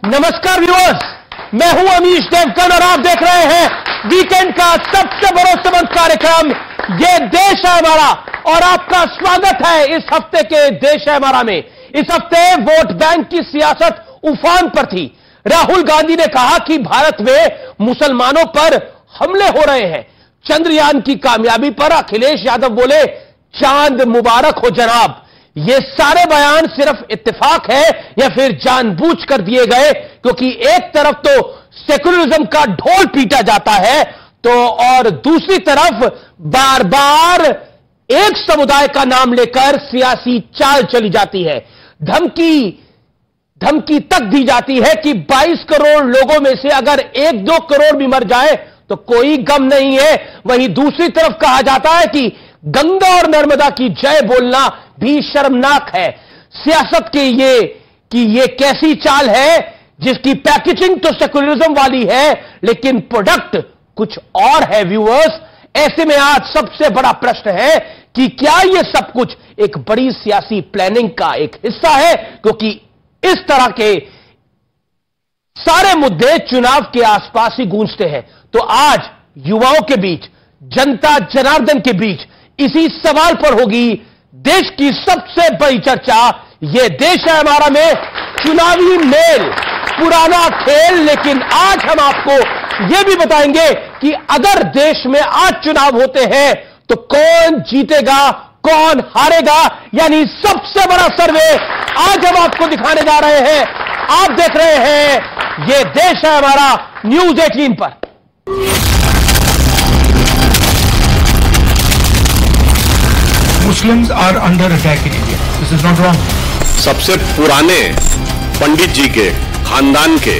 नमस्कार व्यूअर्स, मैं हूं अमीश देवगन और आप देख रहे हैं वीकेंड का सबसे भरोसेमंद कार्यक्रम ये देश है हमारा। और आपका स्वागत है इस हफ्ते के देश है हमारा में। इस हफ्ते वोट बैंक की सियासत उफान पर थी। राहुल गांधी ने कहा कि भारत में मुसलमानों पर हमले हो रहे हैं। चंद्रयान की कामयाबी पर अखिलेश यादव बोले चांद मुबारक हो जनाब। ये सारे बयान सिर्फ इत्तेफाक है या फिर जानबूझकर दिए गए? क्योंकि एक तरफ तो सेकुलरिज्म का ढोल पीटा जाता है तो और दूसरी तरफ बार बार एक समुदाय का नाम लेकर सियासी चाल चली जाती है। धमकी तक दी जाती है कि 22 करोड़ लोगों में से अगर 1-2 करोड़ भी मर जाए तो कोई गम नहीं है। वहीं दूसरी तरफ कहा जाता है कि गंगा और नर्मदा की जय बोलना भी शर्मनाक है। सियासत की ये कैसी चाल है जिसकी पैकेजिंग तो सेकुलरिज्म वाली है लेकिन प्रोडक्ट कुछ और है व्यूअर्स। ऐसे में आज सबसे बड़ा प्रश्न है कि क्या यह सब कुछ एक बड़ी सियासी प्लानिंग का एक हिस्सा है? क्योंकि इस तरह के सारे मुद्दे चुनाव के आसपास ही गूंजते हैं। तो आज युवाओं के बीच, जनता जनार्दन के बीच इसी सवाल पर होगी देश की सबसे बड़ी चर्चा। यह देश है हमारा में चुनावी मेल, पुराना खेल। लेकिन आज हम आपको यह भी बताएंगे कि अगर देश में आज चुनाव होते हैं तो कौन जीतेगा, कौन हारेगा, यानी सबसे बड़ा सर्वे आज हम आपको दिखाने जा रहे हैं। आप देख रहे हैं यह देश है हमारा न्यूज़ 18 पर। Muslims are under attack in India. This is not wrong. सबसे पुराने पंडित जी के खानदान के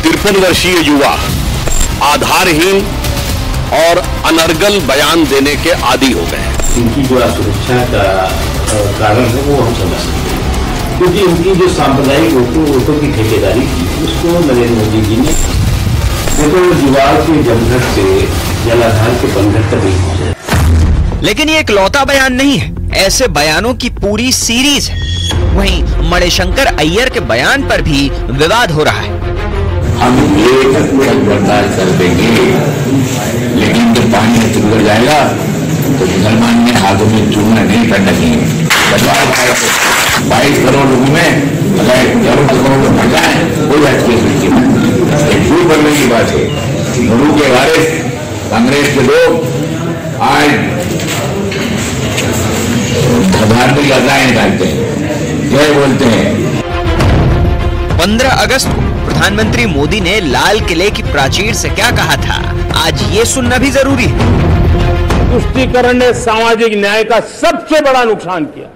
53 वर्षीय युवा आधारहीन और अनर्गल बयान देने के आदी हो गए हैं। इनकी जो असुरक्षा का कारण है वो हम समझ सकते हैं, क्योंकि इनकी जो सांप्रदायिक वोटों की ठेकेदारी थी उसको नरेंद्र मोदी जी ने देखो दीवार के जमघट से जलाधार के बंधन तक नहीं पहुंचे। लेकिन ये इकलौता बयान नहीं है, ऐसे बयानों की पूरी सीरीज है। वहीं मणिशंकर अय्यर के बयान पर भी विवाद हो रहा है। हम ये बर्दाश्त कर देंगे लेकिन जब पानी में उतर जाएगा तो मुसलमान ने हाथों में चूना नहीं करना चाहिए। 22 करोड़ लोगों में अगर करोड़ लोग मर जाए कोई केस नहीं झूठ बोलने की बात है। गुरु के वारिस कांग्रेस के लोग आज धार्मिक अदाएं डालते हैं, जय बोलते हैं। 15 अगस्त को प्रधानमंत्री मोदी ने लाल किले की प्राचीर से क्या कहा था, आज ये सुनना भी जरूरी है। तुष्टीकरण ने सामाजिक न्याय का सबसे बड़ा नुकसान किया।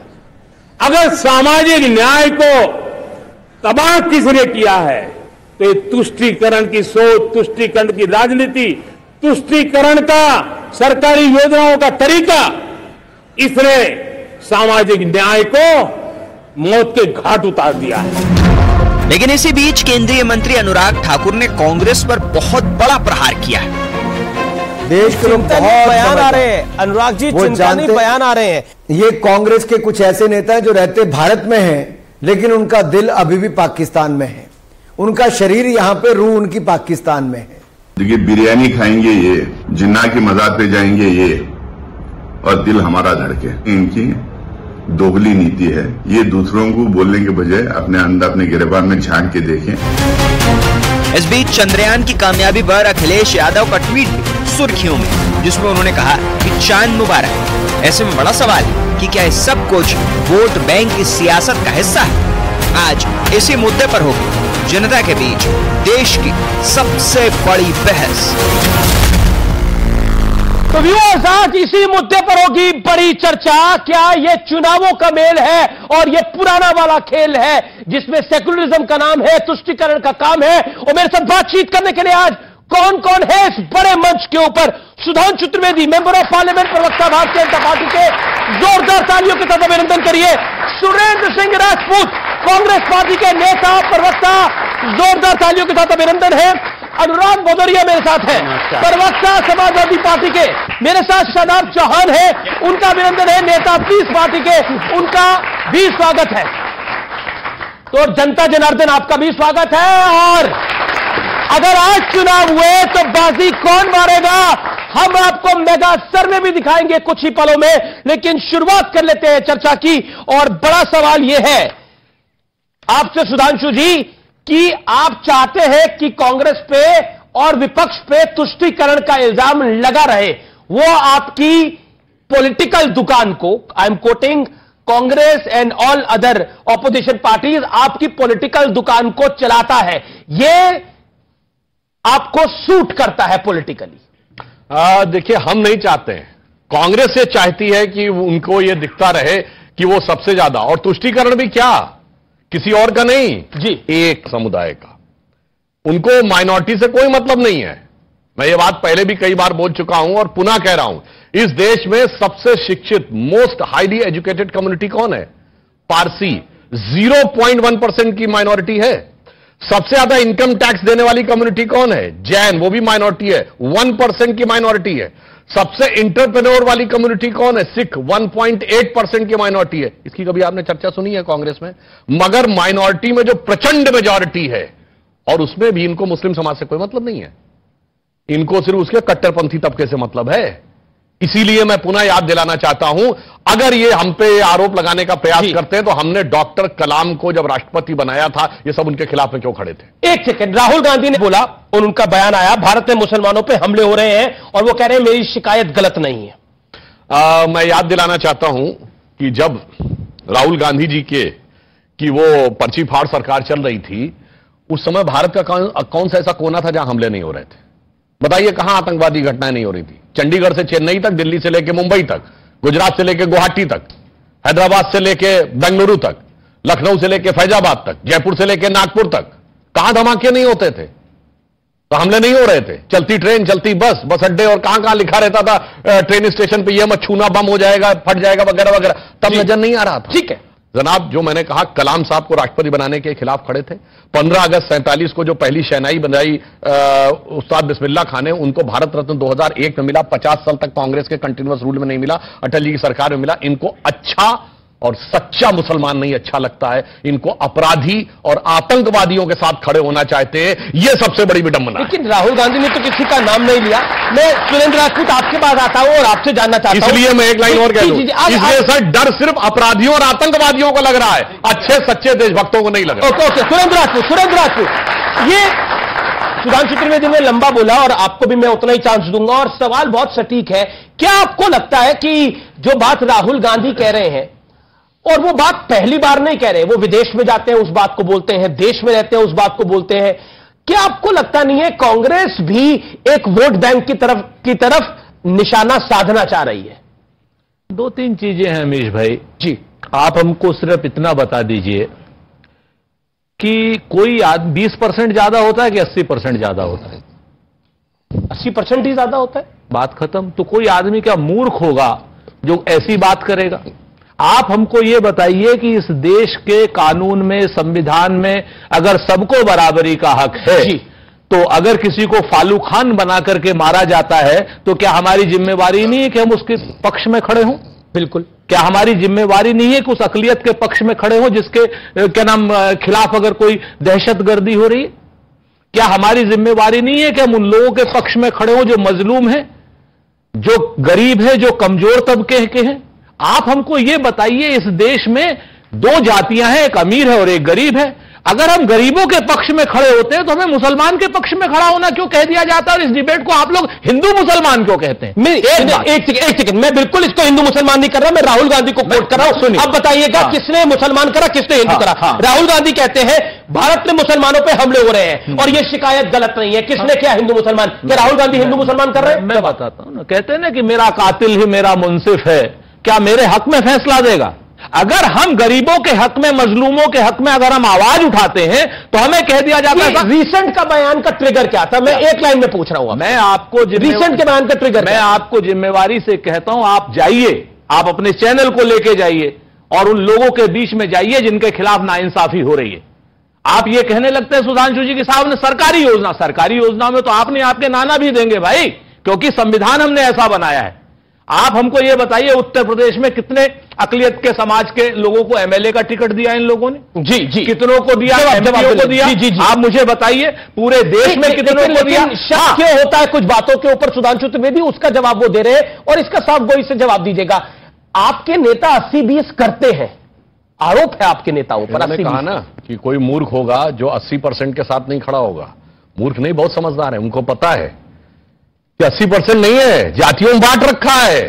अगर सामाजिक न्याय को तबाह किसने किया है तो ये तुष्टीकरण की सोच, तुष्टीकरण की राजनीति, तुष्टीकरण का सरकारी योजनाओं का तरीका, इसने सामाजिक न्याय को मौत के घाट उतार दिया है। लेकिन इसी बीच केंद्रीय मंत्री अनुराग ठाकुर ने कांग्रेस पर बहुत बड़ा प्रहार किया है। देश के लोग बहुत बयान आ रहे हैं, अनुराग जी चिंतानी बयान आ रहे हैं। ये कांग्रेस के कुछ ऐसे नेता हैं जो रहते भारत में हैं लेकिन उनका दिल अभी भी पाकिस्तान में है, उनका शरीर यहाँ पे, रूह उनकी पाकिस्तान में है। देखिए, बिरयानी खाएंगे ये, जिन्ना की मजाक पे जाएंगे ये, और दिल हमारा धड़के। इनकी दोगली नीति है। ये दूसरों को बोलने के बजाय अपने अंदर, अपने गिरबान में झांक के देखें। इस बीच चंद्रयान की कामयाबी पर अखिलेश यादव का ट्वीट सुर्खियों में, जिसमें उन्होंने कहा कि चांद मुबारक। ऐसे में बड़ा सवाल है कि क्या ये सब कुछ वोट बैंक की सियासत का हिस्सा है? आज इसी मुद्दे पर होगी जनता के बीच देश की सबसे बड़ी बहस। तो व्यूअर्स, आज इसी मुद्दे पर होगी बड़ी चर्चा। क्या यह चुनावों का मेल है और यह पुराना वाला खेल है जिसमें सेकुलरिज्म का नाम है, तुष्टीकरण का काम है? और मेरे साथ बातचीत करने के लिए आज कौन कौन है इस बड़े मंच के ऊपर? Sudhanshu Trivedi, member of parliament, प्रवक्ता भारतीय जनता पार्टी के, जोरदार तालियों के साथ अभिनंदन करिए। सुरेंद्र सिंह राजपूत, कांग्रेस पार्टी के नेता, प्रवक्ता, जोरदार तालियों के साथ अभिनंदन है। अनुराग भदौरिया मेरे साथ हैं, प्रवक्ता समाजवादी पार्टी के। मेरे साथ शादाब चौहान है, उनका अभिनंदन है। नेता पीस पार्टी के, उनका भी स्वागत है। तो जनता जनार्दन आपका भी स्वागत है। और अगर आज चुनाव हुए तो बाजी कौन मारेगा, हम आपको मेगा सर्वे भी दिखाएंगे कुछ ही पलों में। लेकिन शुरुआत कर लेते हैं चर्चा की। और बड़ा सवाल यह है आपसे सुधांशु जी कि आप चाहते हैं कि कांग्रेस पे और विपक्ष पे तुष्टीकरण का इल्जाम लगा रहे। वो आपकी पॉलिटिकल दुकान को, I am quoting Congress and all other opposition parties, आपकी पॉलिटिकल दुकान को चलाता है। ये आपको सूट करता है पॉलिटिकली? देखिए, हम नहीं चाहते हैं। कांग्रेस ये चाहती है कि उनको ये दिखता रहे कि वो सबसे ज्यादा, और तुष्टीकरण भी क्या, किसी और का नहीं जी, एक समुदाय का। उनको माइनॉरिटी से कोई मतलब नहीं है। मैं ये बात पहले भी कई बार बोल चुका हूं और पुनः कह रहा हूं, इस देश में सबसे शिक्षित, मोस्ट हाईली एजुकेटेड कम्युनिटी कौन है? पारसी, 0.1% की माइनॉरिटी है। सबसे ज्यादा इनकम टैक्स देने वाली कम्युनिटी कौन है? जैन, वो भी माइनॉरिटी है, 1% की माइनॉरिटी है। सबसे इंटरप्रेन्योर वाली कम्युनिटी कौन है? सिख, 1.8% की माइनॉरिटी है। इसकी कभी आपने चर्चा सुनी है कांग्रेस में? मगर माइनॉरिटी में जो प्रचंड मेजॉरिटी है, और उसमें भी इनको मुस्लिम समाज से कोई मतलब नहीं है। इनको सिर्फ उसके कट्टरपंथी तबके से मतलब है। इसीलिए मैं पुनः याद दिलाना चाहता हूं, अगर ये हम पे आरोप लगाने का प्रयास करते हैं तो हमने डॉक्टर कलाम को जब राष्ट्रपति बनाया था, ये सब उनके खिलाफ में क्यों खड़े थे? एक सेकंड, राहुल गांधी ने बोला और उनका बयान आया, भारत में मुसलमानों पे हमले हो रहे हैं, और वो कह रहे हैं मेरी शिकायत गलत नहीं है। मैं याद दिलाना चाहता हूं कि जब राहुल गांधी जी की वो पर्ची फाड़ सरकार चल रही थी, उस समय भारत का कौन सा ऐसा कोना था जहां हमले नहीं हो रहे थे? बताइए, कहां आतंकवादी घटनाएं नहीं हो रही थी? चंडीगढ़ से चेन्नई तक, दिल्ली से लेकर मुंबई तक, गुजरात से लेकर गुवाहाटी तक, हैदराबाद से लेकर बेंगलुरु तक, लखनऊ से लेकर फैजाबाद तक, जयपुर से लेकर नागपुर तक, कहां धमाके नहीं होते थे? तो हमले नहीं हो रहे थे? चलती ट्रेन, चलती बस, बस अड्डे, और कहां कहां लिखा रहता था ट्रेन स्टेशन पे, यह मत छूना, बम हो जाएगा, फट जाएगा, वगैरह वगैरह, तब नजर नहीं आ रहा था। ठीक है जनाब, जो मैंने कहा, कलाम साहब को राष्ट्रपति बनाने के खिलाफ खड़े थे। 15 अगस्त 47 को जो पहली शहनाई बनाई उस्ताद बिस्मिल्लाह खान ने, उनको भारत रत्न 2001 में मिला। 50 साल तक कांग्रेस के कंटिन्यूअस रूल में नहीं मिला, अटल जी की सरकार में मिला। इनको अच्छा और सच्चा मुसलमान नहीं अच्छा लगता है, इनको अपराधी और आतंकवादियों के साथ खड़े होना चाहते हैं। यह सबसे बड़ी विडंबना है। लेकिन राहुल गांधी ने तो किसी का नाम नहीं लिया। मैं सुरेंद्र राजपूत आपके पास आता हूं और आपसे जानना चाहता हूं, इसलिए मैं एक लाइन और कह दूं, इसलिए सर डर सिर्फ अपराधियों और आतंकवादियों को लग रहा है, अच्छे सच्चे देशभक्तों को नहीं लग रहा। ओके, सुरेंद्र राजपूत, ये सुधांशु त्रिवेदी ने लंबा बोला और आपको भी मैं उतना ही चांस दूंगा, और सवाल बहुत सटीक है। क्या आपको लगता है कि जो बात राहुल गांधी कह रहे हैं, और वो बात पहली बार नहीं कह रहे, वो विदेश में जाते हैं उस बात को बोलते हैं, देश में रहते हैं उस बात को बोलते हैं, क्या आपको लगता नहीं है कांग्रेस भी एक वोट बैंक की तरफ निशाना साधना चाह रही है? 2-3 चीजें हैं अमीश भाई जी। आप हमको सिर्फ इतना बता दीजिए कि कोई 20% ज्यादा होता है कि 80% ज्यादा होता है? 80% ही ज्यादा होता है, बात खत्म। तो कोई आदमी क्या मूर्ख होगा जो ऐसी बात करेगा? आप हमको ये बताइए कि इस देश के कानून में, संविधान में अगर सबको बराबरी का हक है, तो अगर किसी को फालू खान बना करके मारा जाता है, तो क्या हमारी जिम्मेवारी नहीं है कि हम उसके पक्ष में खड़े हों? बिल्कुल। क्या हमारी जिम्मेवारी नहीं है कि उस अकलियत के पक्ष में खड़े हों जिसके खिलाफ अगर कोई दहशतगर्दी हो रही है? क्या हमारी जिम्मेवारी नहीं है कि हम उन लोगों के पक्ष में खड़े हों जो मजलूम हैं, जो गरीब है, जो कमजोर तबके के हैं? आप हमको यह बताइए, इस देश में 2 जातियां हैं, एक अमीर है और एक गरीब है। अगर हम गरीबों के पक्ष में खड़े होते हैं तो हमें मुसलमान के पक्ष में खड़ा होना क्यों कह दिया जाता है? और इस डिबेट को आप लोग हिंदू मुसलमान क्यों कहते हैं? एक सेकंड, मैं बिल्कुल इसको हिंदू मुसलमान नहीं कर रहा, मैं राहुल गांधी को कोट कर रहा हूं। सुनिए, अब बताइएगा किसने मुसलमान करा, किसने हिंदू करा? राहुल गांधी कहते हैं भारत में मुसलमानों पर हमले हो रहे हैं और यह शिकायत गलत नहीं है। किसने किया? हिंदू मुसलमान। क्या राहुल गांधी हिंदू मुसलमान कर रहे हैं? मैं बताता हूं ना, कहते हैं ना कि मेरा कातिल ही मेरा मुंसिफ है, क्या मेरे हक में फैसला देगा? अगर हम गरीबों के हक में, मजलूमों के हक में अगर हम आवाज उठाते हैं तो हमें कह दिया जाता है। रीसेंट का बयान का ट्रिगर क्या था? मैं एक लाइन में पूछ रहा हूं। मैं आपको रीसेंट के बयान का ट्रिगर, मैं आपको जिम्मेवारी से कहता हूं, आप जाइए, आप अपने चैनल को लेके जाइए और उन लोगों के बीच में जाइए जिनके खिलाफ नाइंसाफी हो रही है। आप ये कहने लगते हैं सुधांशु जी कि साहब ने सरकारी योजना में तो आपने आपके नाना भी देंगे भाई, क्योंकि संविधान हमने ऐसा बनाया है। आप हमको ये बताइए, उत्तर प्रदेश में कितने अकलियत के समाज के लोगों को एमएलए का टिकट दिया इन लोगों ने? जी जी। कितनों को दिया? एमपीओ को दिया? जी जी। आप मुझे बताइए पूरे देश में कितनों को दिया? शक क्यों होता है कुछ बातों के ऊपर सुधांशु त्रिवेदी, उसका जवाब वो दे रहे हैं और इसका साफ गोई से जवाब दीजिएगा। आपके नेता 80-20 करते हैं, आरोप है आपके नेताओं पर। मैंने कहा ना कि कोई मूर्ख होगा जो 80% के साथ नहीं खड़ा होगा। मूर्ख नहीं, बहुत समझदार है, उनको पता है कि 80% नहीं है, जातियों में बांट रखा है।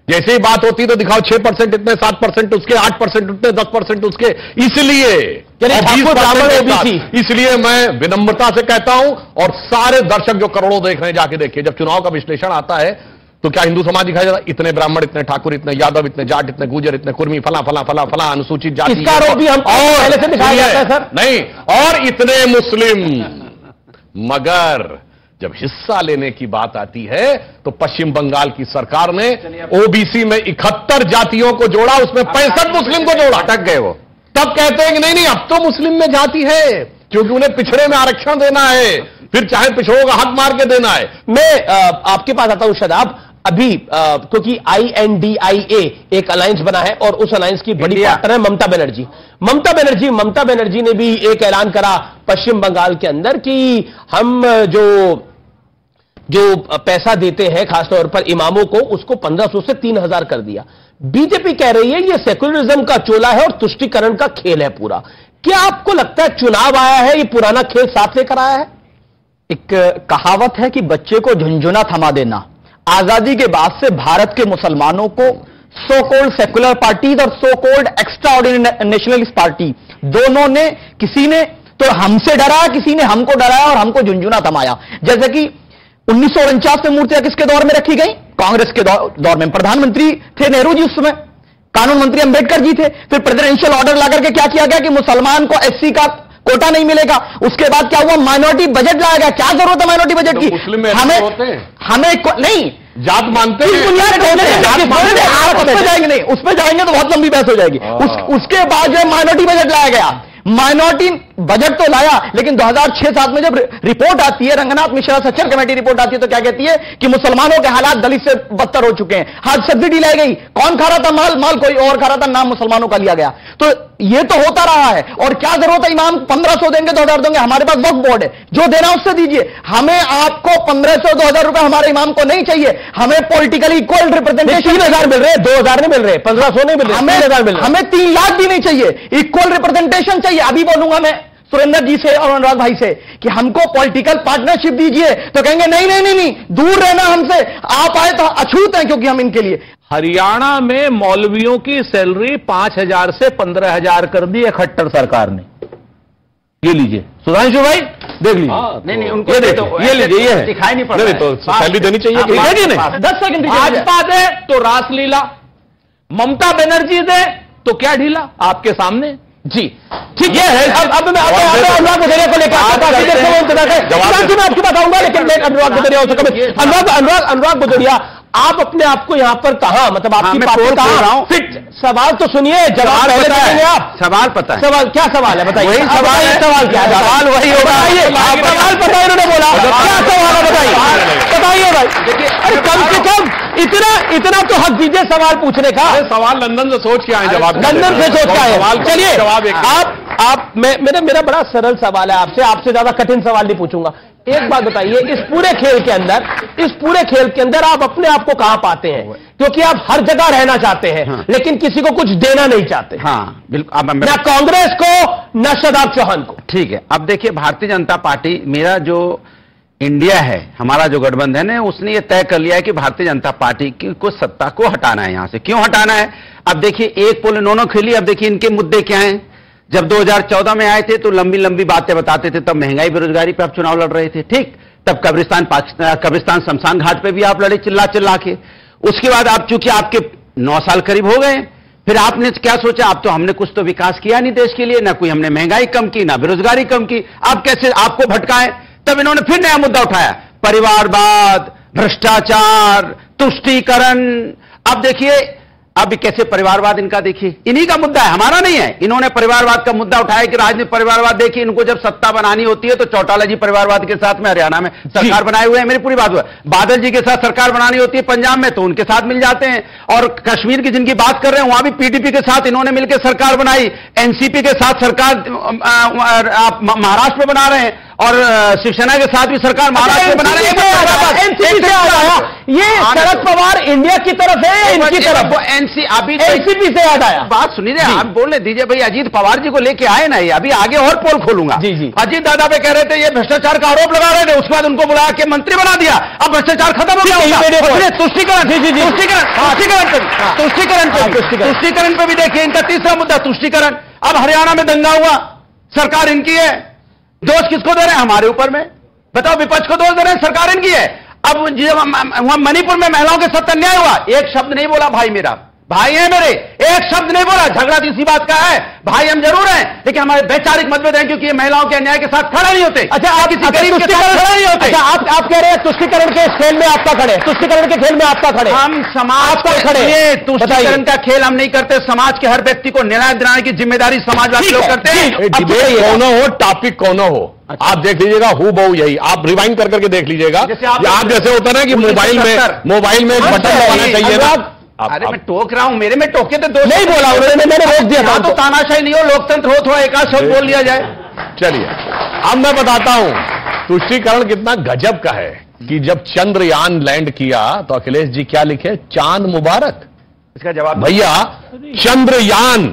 जैसे ही बात होती तो दिखाओ 6% इतने, 7% उसके, 8% उतने, 10% उसके। इसलिए इसलिए मैं विनम्रता से कहता हूं और सारे दर्शक जो करोड़ों देख रहे हैं जाके देखिए, जब चुनाव का विश्लेषण आता है तो क्या हिंदू समाज दिखाई जाता? इतने ब्राह्मण, इतने ठाकुर, इतने यादव, इतने जाट, इतने गुजर, इतने कुर्मी, फला फला फला फला अनुसूचित जाति, इसका आरोप भी हम पहले से दिखाया जाता है सर। नहीं, और इतने मुस्लिम। मगर जब हिस्सा लेने की बात आती है तो पश्चिम बंगाल की सरकार ने ओबीसी में 71 जातियों को जोड़ा, उसमें 65 मुस्लिम को जोड़ा। अटक गए वो। तब कहते हैं कि नहीं नहीं, अब तो मुस्लिम में जाति है, क्योंकि उन्हें पिछड़े में आरक्षण देना है, फिर चाहे पिछड़ों का हक मार के देना है। मैं आपके पास आता हूं शादाब। अभी क्योंकि INDIA एक अलायंस बना है और उस अलायंस की बड़ी पार्टनर है ममता बनर्जी। ममता बनर्जी ने भी एक ऐलान करा पश्चिम बंगाल के अंदर कि हम जो पैसा देते हैं खासतौर पर इमामों को, उसको 1500 से 3000 कर दिया। बीजेपी कह रही है ये सेकुलरिज्म का चोला है और तुष्टीकरण का खेल है पूरा। क्या आपको लगता है चुनाव आया है, ये पुराना खेल साथ लेकर आया है? एक कहावत है कि बच्चे को झुंझुना थमा देना। आजादी के बाद से भारत के मुसलमानों को सो कोल्ड सेकुलर पार्टीज और so called extraordinary nationalist party, दोनों ने, किसी ने तो हमसे डराया, किसी ने हमको डराया और हमको झुंझुना थमाया। जैसे कि 1949 में मूर्तियां किसके दौर में रखी गई? कांग्रेस के दौर में। प्रधानमंत्री थे नेहरू जी उस समय, कानून मंत्री अंबेडकर जी थे। फिर प्रेसिडेंशियल ऑर्डर लाकर के क्या किया गया कि मुसलमान को SC का कोटा नहीं मिलेगा। उसके बाद क्या हुआ? माइनॉरिटी बजट लाया गया। क्या जरूरत है माइनॉरिटी बजट की? हमें नहीं जात मानते हैं, जाएंगे नहीं, उस पर जाएंगे तो बहुत लंबी बहस हो जाएगी। उसके बाद जो है माइनॉरिटी बजट लाया गया। माइनॉरिटी बजट तो लाया, लेकिन 2006-7 में जब रिपोर्ट आती है, रंगनाथ मिश्रा सच्चर कमेटी रिपोर्ट आती है, तो क्या कहती है कि मुसलमानों के हालात दलित से बदतर हो चुके हैं। हज सब्सिडी लाई गई, कौन खा रहा था? माल कोई और खा रहा था, नाम मुसलमानों का लिया गया। तो ये तो होता रहा है। और क्या जरूरत है? इमाम 1500 देंगे, 2000 देंगे, हमारे पास वक्फ बोर्ड है, जो देना उससे दीजिए। हमें आपको 1500-2000 रुपए हमारे इमाम को नहीं चाहिए, हमें पॉलिटिकली इक्वल रिप्रेजेंटेशन। 3000 मिल रहे, 2000 नहीं मिल रहे, 1500 नहीं मिल रहे, 3000 मिल रहे। हमें 3 लाख भी नहीं चाहिए, इक्वल रिप्रेजेंटेशन चाहिए। अभी बोलूंगा मैं सुरेंद्र जी से और अनुराग भाई से कि हमको पॉलिटिकल पार्टनरशिप दीजिए, तो कहेंगे नहीं नहीं नहीं नहीं, दूर रहना हमसे, आप आए तो अछूत हैं, क्योंकि हम इनके लिए। हरियाणा में मौलवियों की सैलरी 5000 से 15000 कर दी है खट्टर सरकार ने। ये लीजिए सुधांशु भाई, देख लीजिए। नहीं उनको ये लीजिए, ये है, दिखाई नहीं पड़ रहा है। तो सैलरी देनी चाहिए कि नहीं? 10 सेकंड भाजपा दे तो रासलीला, ममता बनर्जी दे तो क्या ढीला आपके सामने। जी ठीक है। अब मैं अनुराग भदौरिया को लेकर मैं आपको बताऊंगा, लेकिन मैं अनुराग भदौरिया हो सका। अनुराग भदौरिया, आप अपने आप को यहां पर कहा, मतलब आपकी पार्टी कहा फिट? सवाल तो सुनिए, जवाब पता है आप? सवाल पता है? सवाल क्या सवाल है बताइए? वही सवाल है। सवाल क्या है? सवाल वही होगा। सवाल पता है, इन्होंने बोला क्या सवाल है बताइए भाई। देखिए, अरे कम से कम इतना तो हक दीजिए सवाल पूछने का। सवाल लंदन से सोच के आए, जवाब लंदन से सोच के आए। चलिए जवाब आप मेरा बड़ा सरल सवाल है आपसे ज्यादा कठिन सवाल नहीं पूछूंगा। एक बात बताइए, इस पूरे खेल के अंदर आप अपने आप को कहां पाते हैं? क्योंकि आप हर जगह रहना चाहते हैं, हाँ। लेकिन किसी को कुछ देना नहीं चाहते। हाँ बिल्कुल, न कांग्रेस को न शादाब चौहान को। ठीक है, अब देखिए भारतीय जनता पार्टी, मेरा जो इंडिया है, हमारा जो गठबंधन है, उसने ये तय कर लिया है कि भारतीय जनता पार्टी की को सत्ता को हटाना है यहां से। क्यों हटाना है? अब देखिए, एक पोल इन्होंने खेली। अब देखिए इनके मुद्दे क्या हैं। जब 2014 में आए थे तो लंबी लंबी बातें बताते थे, तब महंगाई बेरोजगारी पे आप चुनाव लड़ रहे थे, ठीक। तब कब्रिस्तान शमशान घाट पे भी आप लड़े चिल्ला चिल्ला के। उसके बाद आप, चूंकि आपके 9 साल करीब हो गए, फिर आपने क्या सोचा? आप तो हमने कुछ तो विकास किया नहीं देश के लिए, ना कोई हमने महंगाई कम की, ना बेरोजगारी कम की, आप कैसे आपको भटकाएं? तब इन्होंने फिर नया मुद्दा उठाया, परिवारवाद, भ्रष्टाचार, तुष्टीकरण। अब देखिए अब कैसे परिवारवाद इनका देखिए, इन्हीं का मुद्दा है, हमारा नहीं है। इन्होंने परिवारवाद का मुद्दा उठाया कि राजनीतिक परिवारवाद, देखिए इनको जब सत्ता बनानी होती है तो चौटाला जी परिवारवाद के साथ में हरियाणा में सरकार बनाए हुए हैं, मेरी पूरी बात हुआ। बादल जी के साथ सरकार बनानी होती है पंजाब में तो उनके साथ मिल जाते हैं, और कश्मीर की जिनकी बात कर रहे हैं वहां भी पीडीपी के साथ इन्होंने मिलकर सरकार बनाई, एनसीपी के साथ सरकार आप महाराष्ट्र में बना रहे हैं, और शिवसेना के साथ भी सरकार महाराष्ट्र में बना रहे हैं। एनसीपी से आया, ये शरद पवार इंडिया की तरफ है या इनकी तरफ? अभी एनसीपी से याद आया। बात सुनिए, आप बोलने दीजिए भाई, अजीत पवार जी को लेके आए ना, ये अभी आगे और पोल खोलूंगा। जी जी, अजीत दादा पे कह रहे थे ये भ्रष्टाचार का आरोप लगा रहे थे, उसके बाद उनको बुला के मंत्री बना दिया, अब भ्रष्टाचार खत्म हो गया। तुष्टीकरण, तुष्टीकरण पे भी देखिए इनका तीसरा मुद्दा तुष्टीकरण। अब हरियाणा में दंगा हुआ, सरकार इनकी है, दोष किसको दे रहे हैं? हमारे ऊपर में, बताओ विपक्ष को दोष दे रहे हैं, सरकार इनकी है। अब वहां मणिपुर में महिलाओं के साथ अन्याय हुआ, एक शब्द नहीं बोला भाई, मेरा भाई है मेरे, एक शब्द नहीं बोला। झगड़ा तो इसी बात का है, भाई हम जरूर हैं, लेकिन हमारे वैचारिक मतभेद हैं, क्योंकि ये महिलाओं के अन्याय के साथ खड़ा नहीं होते। अच्छा, आप किसी गरीब के साथ खड़ा नहीं होते। अच्छा, आप कह रहे हैं तुष्टीकरण के खेल में आपका खड़े, तुष्टीकरण के खेल में आपका खड़े, हम समाज पर खड़े। तुष्टीकरण का खेल हम नहीं करते, समाज के हर व्यक्ति को न्याय दिलाने की जिम्मेदारी समाजवादी लोग करते हैं। डिबेट कौन हो, टॉपिक कौन हो, आप देख लीजिएगा हु बहु यही, आप रिवाइंड कर करके देख लीजिएगा। आप जैसे होता है ना कि मोबाइल में बटन दबाना चाहिए ना। अरे मैं टोक रहा हूं, मेरे में टोके तो दोस्त नहीं बोला उन्होंने, मैंने रोक दिया था। तो तानाशाही नहीं हो, लोकतंत्र हो, थोड़ा एक आध शब्द बोल लिया जाए। चलिए अब मैं बताता हूं तुष्टीकरण कितना गजब का है कि जब चंद्रयान लैंड किया तो अखिलेश जी क्या लिखे? चांद मुबारक। इसका जवाब भैया, चंद्रयान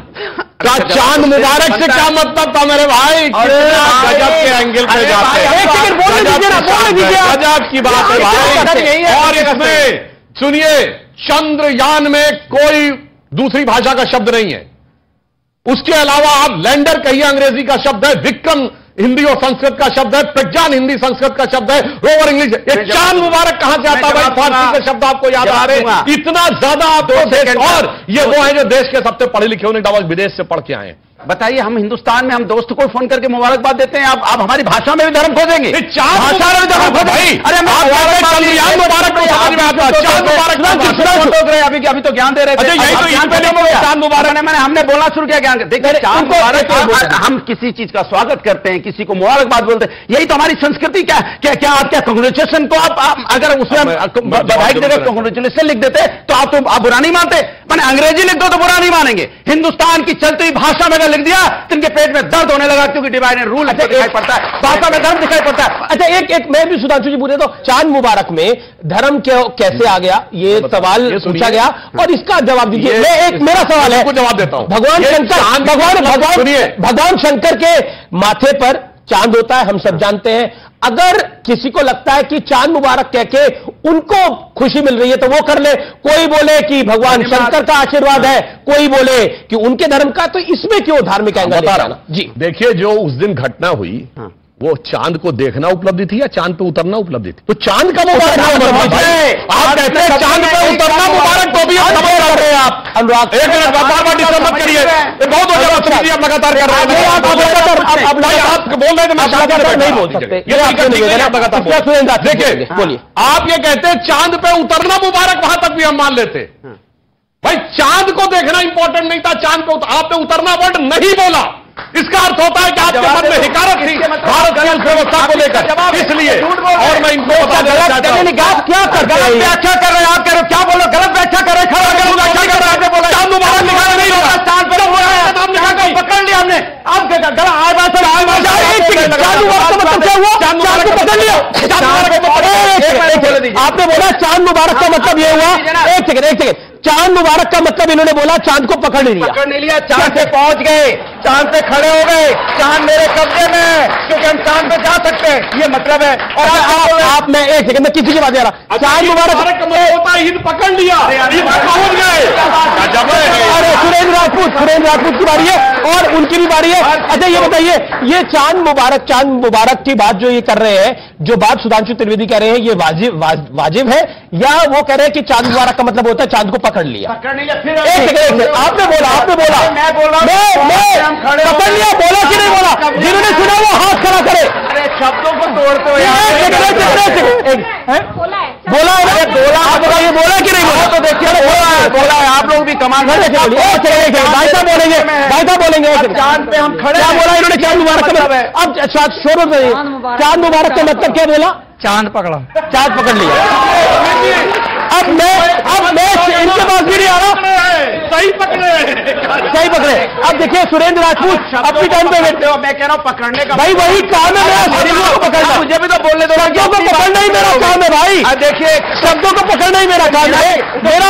का चांद मुबारक से क्या मतलब था मेरे भाई? गजब के एंगल पे जाते हैं, गजब की बात है भाई। और इसमें सुनिए, चंद्रयान में कोई दूसरी भाषा का शब्द नहीं है, उसके अलावा आप लैंडर कहिए अंग्रेजी का शब्द है, विक्रम हिंदी और संस्कृत का शब्द है, प्रज्ञान हिंदी संस्कृत का शब्द है, रोवर इंग्लिश। ये चांद मुबारक कहां से आता है भाई? फारसी के शब्द आपको याद आ रहे हैं, इतना ज्यादा आपको देश, और ये वो है जो देश के सबसे पढ़े लिखे होने के बाद विदेश से पढ़ के आए। बताइए, हम हिंदुस्तान में हम दोस्त को फोन करके मुबारकबाद देते हैं, आप हमारी भाषा में भी धर्म खोजेंगे? भाषा में धर्म खोजेंगे? अरे मुबारक अभी तो ज्ञान दे रहे थे, चांद मुबारक मैंने हमने बोलना शुरू किया ज्ञान। देखिए, चांद मुबारक, हम किसी चीज का स्वागत करते हैं, किसी को मुबारकबाद बोलते हैं, यही तो हमारी संस्कृति। क्या क्या क्या आप क्या कांग्रेचुलेशन को आप अगर उसमें बधाई की जगह कांग्रेचुलेशन लिख देते तो आप बुरा नहीं मानते? मैंने अंग्रेजी लिख दो तो बुरा नहीं मानेंगे, हिंदुस्तान की चलती हुई भाषा में लिख दिया तो इनके पेट में दर्द होने लगा, क्योंकि डिवाइड एंड रूल दिखाई पड़ता है, भाषा में धर्म दिखाई पड़ता है। अच्छा, एक मैं भी सुधांशु जी पूछे तो चांद मुबारक में धर्म कैसे आ गया, ये सवाल पूछा गया, और इसका जवाब दीजिए। मेरा सवाल है, जवाब देता हूं। भगवान शंकर के माथे पर चांद होता है, हम सब जानते हैं। अगर किसी को लगता है कि चांद मुबारक कह के उनको खुशी मिल रही है तो वो कर ले, कोई बोले कि भगवान शंकर का आशीर्वाद है, कोई बोले कि उनके धर्म का, तो इसमें क्यों धार्मिक एंगल बता रहा हूं जी? देखिए, जो उस दिन घटना हुई वो चांद को देखना उपलब्धि थी या चांद पे उतरना उपलब्धि थी? तो चांद का मुबारक आप कहते हैं चांद पे उतरना मुबारक, तो भी आप समझ कर रहे हैं आप अनुराग। एक मिनट, बार डिस्टर्ब मत करिए, बहुत हो जाएगा, आप लगातार कर रहे हैं, आप बोल रहे थे मैं लगातार नहीं बोल सकते। देखिए, बोलिए, आप ये कहते हैं चांद पे उतरना मुबारक, वहां तक भी हम मान लेते भाई। चांद को देखना इंपॉर्टेंट नहीं था, चांद पे आपने उतरना वर्ड नहीं बोला, इसका अर्थ होता है कि आपके मन में हिकारत थी भारत की अर्थव्यवस्था को लेकर, इसलिए। और मैं इनको क्या कर रहे हैं, आप गलत व्याख्या कर रहे हैं, आप कह रहे हो क्या बोलो, गलत व्याख्या कर रहे हैं, चांद मुबारक निकाला नहीं होगा, चांद पे पकड़ लिया हमने, आप आपने बोला चांद मुबारक का मतलब ये हुआ, एक सेकंड, चांद मुबारक का मतलब इन्होंने बोला चांद को पकड़ नहीं लिया, चांद पे पहुंच गए, चांद पे खड़े हो गए, चांद मेरे कब्जे में है, क्योंकि हम चांद पे जा सकते हैं, ये मतलब है। और आप मैं एक सेकंड में किसी की बात कर रहा, चांद मुबारक का मतलब होता है ईद पकड़ लिया, ईद पहुंच गए। अरे सुरेंद्र राजपूत की बारी है और उनकी भी बारी है। अच्छा, ये बताइए, ये चांद मुबारक की बात जो ये कर रहे हैं, जो बात सुधांशु त्रिवेदी कह रहे हैं, ये वाजिब है, या वो कह रहे हैं कि चांद मुबारक का मतलब होता है चांद को पकड़ लिया? एक सेकंड, आपने बोला मैं बोल रहा हूं, पकड़ लिया, बोला कि नहीं बोला? जिन्होंने सुना वो हाथ खड़ा करे। अरे शब्दों को तोड़ते हो बोला है, ये बोला कि नहीं बोला? तो देखिए बोला है, आप लोग भी कमाल भाई साहब बोलेंगे चांद पे हम खड़े। क्या बोला इन्होंने? चांद मुबारक का मतलब अब शोर चांद मुबारक का मतलब क्या बोला? चांद पकड़ लिया। अब मैं इनके पास भी नहीं आ रहा। सही पकड़े। अब देखिए सुरेंद्र राजपूत अपनी टाइम पे बैठते हो। मैं कह रहा हूँ पकड़ने का भाई वही काम है मेरा, शब्दों को पकड़ना। मुझे भी तो बोलने दो। शब्दों को पकड़ना ही मेरा काम है भाई। देखिए शब्दों को पकड़ना ही मेरा काम है। मेरे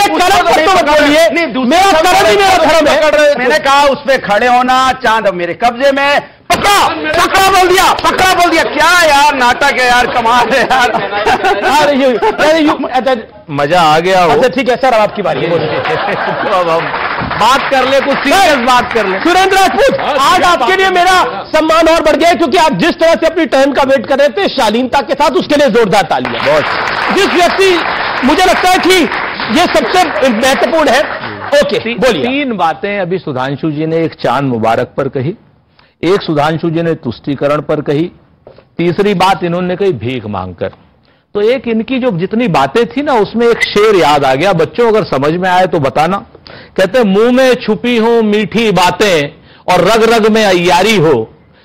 कर्म पर तो बोलिए, मेरा कर्म ही मेरा धर्म है। मैंने कहा उस पर खड़े होना, चांद मेरे कब्जे में। पकड़ा बोल दिया। क्या यार नाटक है यार, कमाल है यार। मजा आ गया हो। अच्छा ठीक है सर, अब आपकी बारी है। बात कर ले, कुछ सीरियस बात कर ले। सुरेंद्र राजपूत, आज आपके लिए मेरा सम्मान और बढ़ गया क्योंकि आप जिस तरह से अपनी टर्न का वेट कर रहे थे शालीनता के साथ, उसके लिए जोरदार तालियां। बहुत जिस व्यक्ति, मुझे लगता है कि ये सबसे महत्वपूर्ण है। ओके बोलिए। 3 बातें अभी सुधांशु जी ने एक चांद मुबारक पर कही, एक सुधांशु जी ने तुष्टीकरण पर कही, तीसरी बात इन्होंने कही भीख मांगकर। तो एक इनकी जो जितनी बातें थी ना, उसमें एक शेर याद आ गया। बच्चों अगर समझ में आए तो बताना। कहते मुंह में छुपी हो मीठी बातें और रग रग में अय्यारी हो।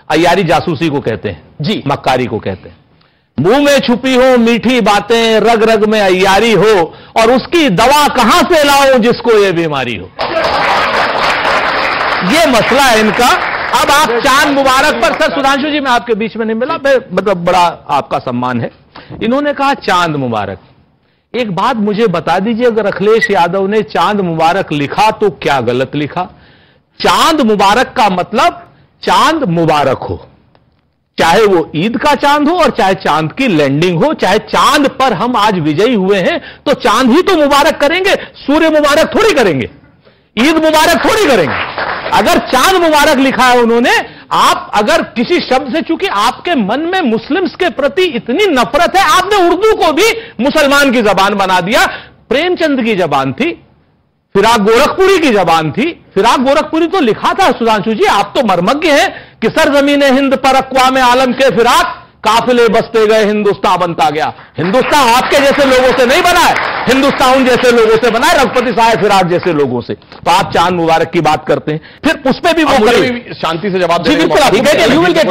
अय्यारी जासूसी को कहते हैं जी, मक्कारी को कहते हैं। मुंह में छुपी हो मीठी बातें, रग रग में अय्यारी हो, और उसकी दवा कहां से लाऊं जिसको ये बीमारी हो। ये मसला है इनका। अब आप चांद मुबारक पर, सर सुधांशु जी मैं आपके बीच में नहीं मिला, मतलब बड़ा आपका सम्मान है। इन्होंने कहा चांद मुबारक। एक बात मुझे बता दीजिए, अगर अखिलेश यादव ने चांद मुबारक लिखा तो क्या गलत लिखा? चांद मुबारक का मतलब चांद मुबारक हो, चाहे वो ईद का चांद हो और चाहे चांद की लैंडिंग हो, चाहे चांद पर हम आज विजयी हुए हैं तो चांद ही तो मुबारक करेंगे, सूर्य मुबारक थोड़ी करेंगे, ईद मुबारक थोड़ी करेंगे। अगर चांद मुबारक लिखा है उन्होंने, आप अगर किसी शब्द से, चूंकि आपके मन में मुस्लिम्स के प्रति इतनी नफरत है, आपने उर्दू को भी मुसलमान की जबान बना दिया। प्रेमचंद की जबान थी, फिराक गोरखपुरी की जबान थी। फिराक गोरखपुरी तो लिखा था सुधांशु जी, आप तो मर्मज्ञ हैं कि सरजमीन हिंद पर अक़वाम आलम के फिराक काफिले बसते गए, हिंदुस्तान बनता गया। हिंदुस्तान आपके जैसे लोगों से नहीं बना है, हिंदुस्तान जैसे लोगों से बना है, रघुपति साहब फिराक जैसे लोगों से। तो आप चांद मुबारक की बात करते हैं, फिर उस पर भी वो शांति से जवाब दें।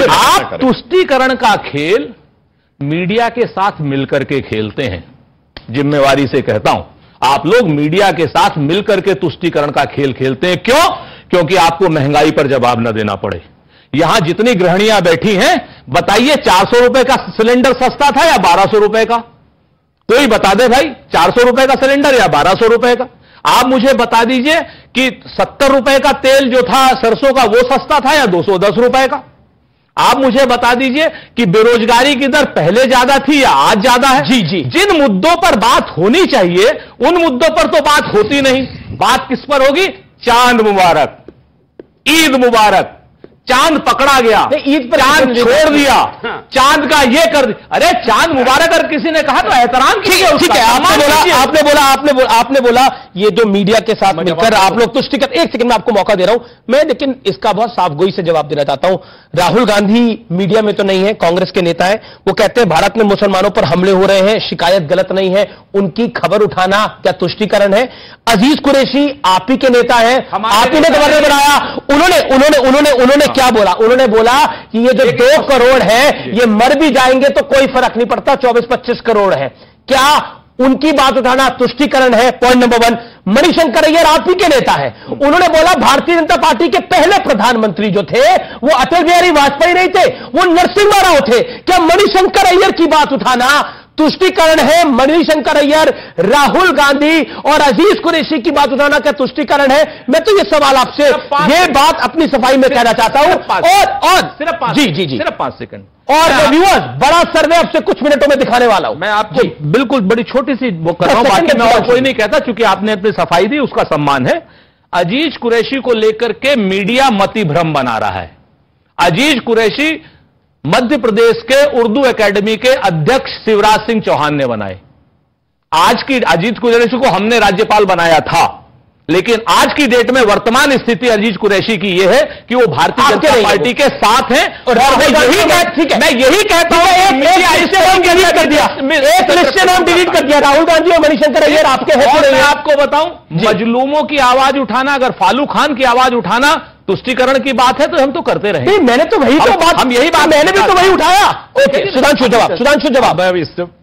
आप तुष्टीकरण का खेल मीडिया के साथ मिलकर के खेलते हैं। जिम्मेवारी से कहता हूं, आप लोग मीडिया के साथ मिलकर के तुष्टीकरण का खेल खेलते हैं। क्यों? क्योंकि आपको महंगाई पर जवाब न देना पड़े। यहां जितनी गृहिणियां बैठी हैं, बताइए 400 रुपए का सिलेंडर सस्ता था या 1200 रुपए का? कोई बता दे भाई, 400 रुपए का सिलेंडर या 1200 रुपए का? आप मुझे बता दीजिए कि 70 रुपए का तेल जो था सरसों का, वो सस्ता था या 210 रुपए का? आप मुझे बता दीजिए कि बेरोजगारी की दर पहले ज्यादा थी या आज ज्यादा है? जी। जिन मुद्दों पर बात होनी चाहिए उन मुद्दों पर तो बात होती नहीं। बात किस पर होगी? चांद मुबारक, ईद मुबारक। चांद पकड़ा गया, ईद पर चांद छोड़ दिया, चांद का ये कर दिया। अरे चांद मुबारक अगर किसी ने कहा तो एहतराम कीजिए। ठीक है, आपने बोला ये जो मीडिया के साथ मिलकर आप लोग तुष्टिकर। एक सेकंड में आपको मौका दे रहा हूं मैं, लेकिन इसका बहुत साफगोई से जवाब देना चाहता हूं। राहुल गांधी मीडिया में तो नहीं है, कांग्रेस के नेता है। वो कहते हैं भारत में मुसलमानों पर हमले हो रहे हैं, शिकायत गलत नहीं है, उनकी खबर उठाना क्या तुष्टिकरण है? अजीज कुरैशी आप ही के नेता है, आप ही ने गवर्नर बनाया। उन्होंने क्या बोला? उन्होंने बोला कि ये जो 2 करोड़ है ये मर भी जाएंगे तो कोई फर्क नहीं पड़ता, 24-25 करोड़ है। क्या उनकी बात उठाना तुष्टिकरण है? Point number 1। मणिशंकर अय्यर आप ही के नेता है, उन्होंने बोला भारतीय जनता पार्टी के पहले प्रधानमंत्री जो थे वो अटल बिहारी वाजपेयी नहीं थे, वो नरसिम्हा राव थे। क्या मणिशंकर अय्यर की बात उठाना तुष्टिकरण है? मणिशंकर अय्यर, राहुल गांधी और अजीज कुरैशी की बात उठाना क्या तुष्टिकरण है? मैं तो ये सवाल आपसे, ये बात अपनी सफाई में कहना चाहता हूं। और सिर्फ 5 सिर्फ 5 सेकंड और व्यूअर्स, बड़ा सर्वे आपसे कुछ मिनटों में दिखाने वाला हूं। मैं आपको बिल्कुल बड़ी छोटी सी वो कर रहा हूं, बाकी मैं और कोई नहीं कहता, क्योंकि आपने अपनी सफाई दी, उसका सम्मान है। अजीज कुरैशी को लेकर के मीडिया मति भ्रम बना रहा है। अजीज कुरैशी मध्य प्रदेश के उर्दू एकेडमी के अध्यक्ष शिवराज सिंह चौहान ने बनाए। आज की अजीज कुरैशी को हमने राज्यपाल बनाया था, लेकिन आज की डेट में वर्तमान स्थिति अजीज कुरैशी की यह है कि वो भारतीय जनता पार्टी के साथ हैं और मैं यही कहता हूं एक लिस्ट से नाम डिलीट कर दिया राहुल गांधी और मणिशंकर अय्यर आपके हैं। मैं आपको बताऊं, मजलूमों की आवाज उठाना, अगर फालू खान की आवाज उठाना तुष्टीकरण की बात है तो हम तो करते रहे। मैंने तो वही तो बात, हम यही बात, मैंने भी तो वही उठाया। ओके, सुधांशु जवाब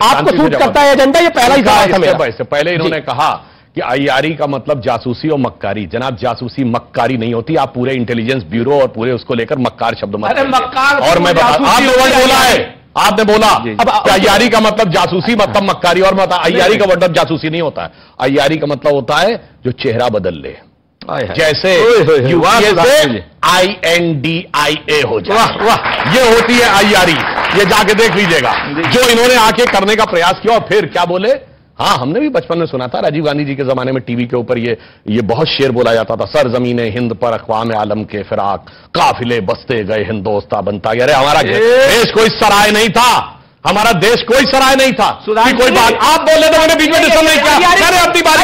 आपको सूट करता है एजेंडा, ये पहला ही सवाल था। इससे पहले इन्होंने कहा कि आईआरई का मतलब जासूसी और मक्कारी। जनाब, जासूसी मक्कारी नहीं होती। आप पूरे इंटेलिजेंस ब्यूरो और पूरे उसको लेकर मक्कार शब्द मत। अरे मक्कार, और मैं बता, आपने वर्ड बोला है, आपने बोला अब आईआरई का मतलब जासूसी मतलब मक्कारी, और आईआरई का मतलब जासूसी नहीं होता है। आईआरई का मतलब होता है जो चेहरा बदल ले, जैसे INDIA हो जाए, ये होती है आईआरई। ये जाके देख लीजिएगा जो इन्होंने आके करने का प्रयास किया। और फिर क्या बोले, हाँ हमने भी बचपन में सुना था, राजीव गांधी जी के जमाने में टीवी के ऊपर ये बहुत शेर बोला जाता था, सरजमीने हिंद पर अक़वाम आलम के फिराक, काफिले बसते गए हिंदोस्ता बनता गया। अरे हमारा देश कोई सराय नहीं था, हमारा देश कोई सराय नहीं था। कोई बात आप बोले तो मैंने बीच में डिस्टर्ब नहीं किया। अरे अपनी बात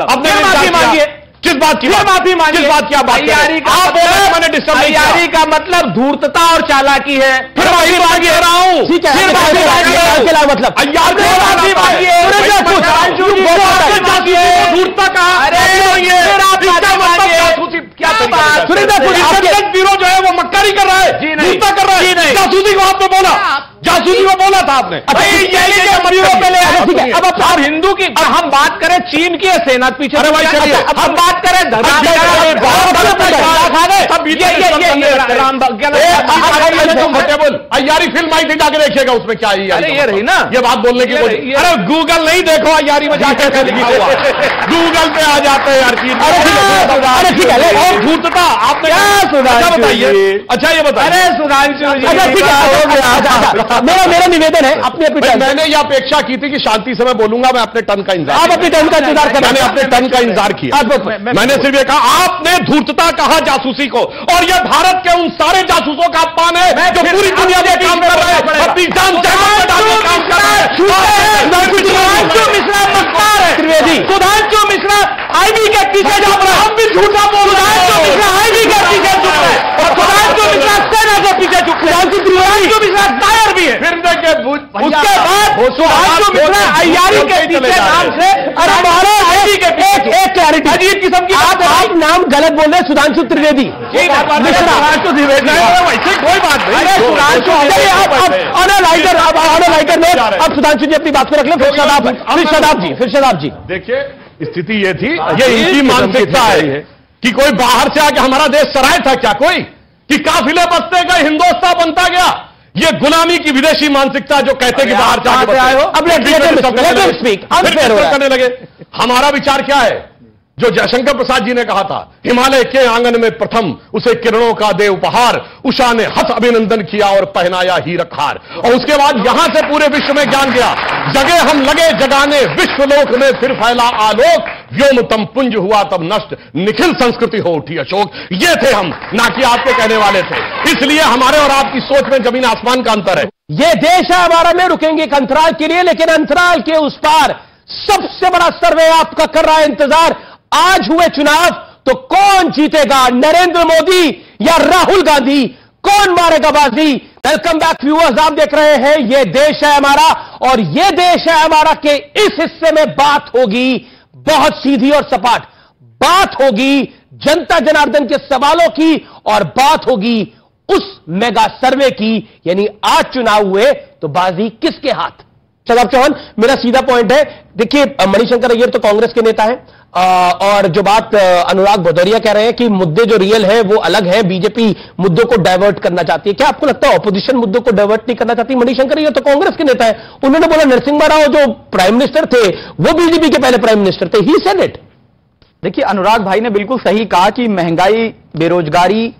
अपने किस बात की माफी मांगी, किस बात की आप बात आप बोल रहे हैं, मैंने डिस्टर्ब नहीं किया। का मतलब धूर्तता और चालाकी है। फिर माफी मांगी रहा हूं, ठीक है, मतलब धूर्तता कहा, ब्यूरो जो है वो मक्कारी कर रहा है, धूर्तता कर रहा है, जासूसी को आपने बोला, जासूसी को बोला था आपने। अब हिंदू की हम बात करें, चीन की सेना पीछे, हम बात करें अय्यारी फिल्म आई थी, जाके देखिएगा उसमें क्या है। ये रही ना, ये बात बोलने की। अरे गूगल नहीं, देखो अय्यारी में जाके गूगल पे आ जाते हैं यार चीज। अरे ठीक है, और धूर्तता आपने क्या बताइए। अच्छा ये बताइए। अरे सुधांशु, मेरा निवेदन है अपने मैंने यह अपेक्षा की थी कि शांति से मैं बोलूंगा, मैं अपने टर्न का इंतजार, आप अपने टर्न का इंतजार करें। मैंने अपने टर्न का इंतजार किया। मैंने सिर्फ ये कहा, आपने धूर्तता कहा जासूसी को, और यह भारत के उन सारे जासूसों का अपमान है जो पूरी दुनिया में काम कर रहे हैं, अपनी जान काम कर रहे हैं। सुधांशु मिश्रा आईबी के पीछे जा रहे हैं, हम भी झूठा बोल रहे हैं। सुधांशु मिश्रा आईबी के पीछे झुक रहे हैं, और सुधांशु मिश्रा सेना के पीछे झुक रहे हैं। सुधांशु मिश्रा दायर भी है। उसके बाद सुधांशु मिश्रा अय्यारी के पीछे नाम से, और हमारे आईबी के पीछे एक क्लैरिटी, अजीब किस्म की आप नाम गलत बोल रहे हैं। सुधांशु त्रिवेदी मिश्रा, सुधांशु त्रिवेदी, वैसे कोई बात नहीं। अरे सुधांशु, अब सुधांशु जी अपनी बात को रख लें, फिर शदाब जी। देखिए स्थिति ये थी, ये इनकी मानसिकता है कि कोई बाहर से आके हमारा देश सराय था क्या कोई, कि काफिले बसते गए हिंदोस्तान बनता गया। ये गुलामी की विदेशी मानसिकता जो कहते कि बाहर से आए हो, अब करने लगे। हमारा विचार क्या है, जो जयशंकर प्रसाद जी ने कहा था, हिमालय के आंगन में प्रथम उसे किरणों का दे उपहार, उषा ने हथ अभिनंदन किया और पहनाया हीरक हार। और उसके बाद यहां से पूरे विश्व में ज्ञान गया, जगे हम लगे जगाने, विश्वलोक में फिर फैला आलोक, व्योमतम पुंज हुआ तब नष्ट, निखिल संस्कृति हो उठी अशोक। ये थे हम, ना कि आपके कहने वाले थे। इसलिए हमारे और आपकी सोच में जमीन आसमान का अंतर है। ये देश है हमारा, में रुकेंगे एक अंतराल के लिए, लेकिन अंतराल के उस पार सबसे बड़ा सर्वे आपका कर रहा है इंतजार। आज हुए चुनाव तो कौन जीतेगा, नरेंद्र मोदी या राहुल गांधी, कौन मारेगा बाजी। वेलकम बैक व्यूअर्स, आप देख रहे हैं ये देश है हमारा, और ये देश है हमारा के इस हिस्से में बात होगी बहुत सीधी और सपाट। बात होगी जनता जनार्दन के सवालों की, और बात होगी उस मेगा सर्वे की, यानी आज चुनाव हुए तो बाजी किसके हाथ। शदाब चौहान, मेरा सीधा पॉइंट है, देखिए मणिशंकर अय्यर तो कांग्रेस के नेता हैं, और जो बात अनुराग भदौरिया कह रहे हैं कि मुद्दे जो रियल है वो अलग है, बीजेपी मुद्दों को डाइवर्ट करना चाहती है। क्या आपको लगता है ऑपोजिशन मुद्दों को डाइवर्ट नहीं करना चाहती? मणिशंकर अय्यर तो कांग्रेस के नेता है, उन्होंने बोला नरसिम्हा राव जो प्राइम मिनिस्टर थे वो बीजेपी के पहले प्राइम मिनिस्टर थे, ही सेड इट। देखिए अनुराग भाई ने बिल्कुल सही कहा कि महंगाई, बेरोजगारी,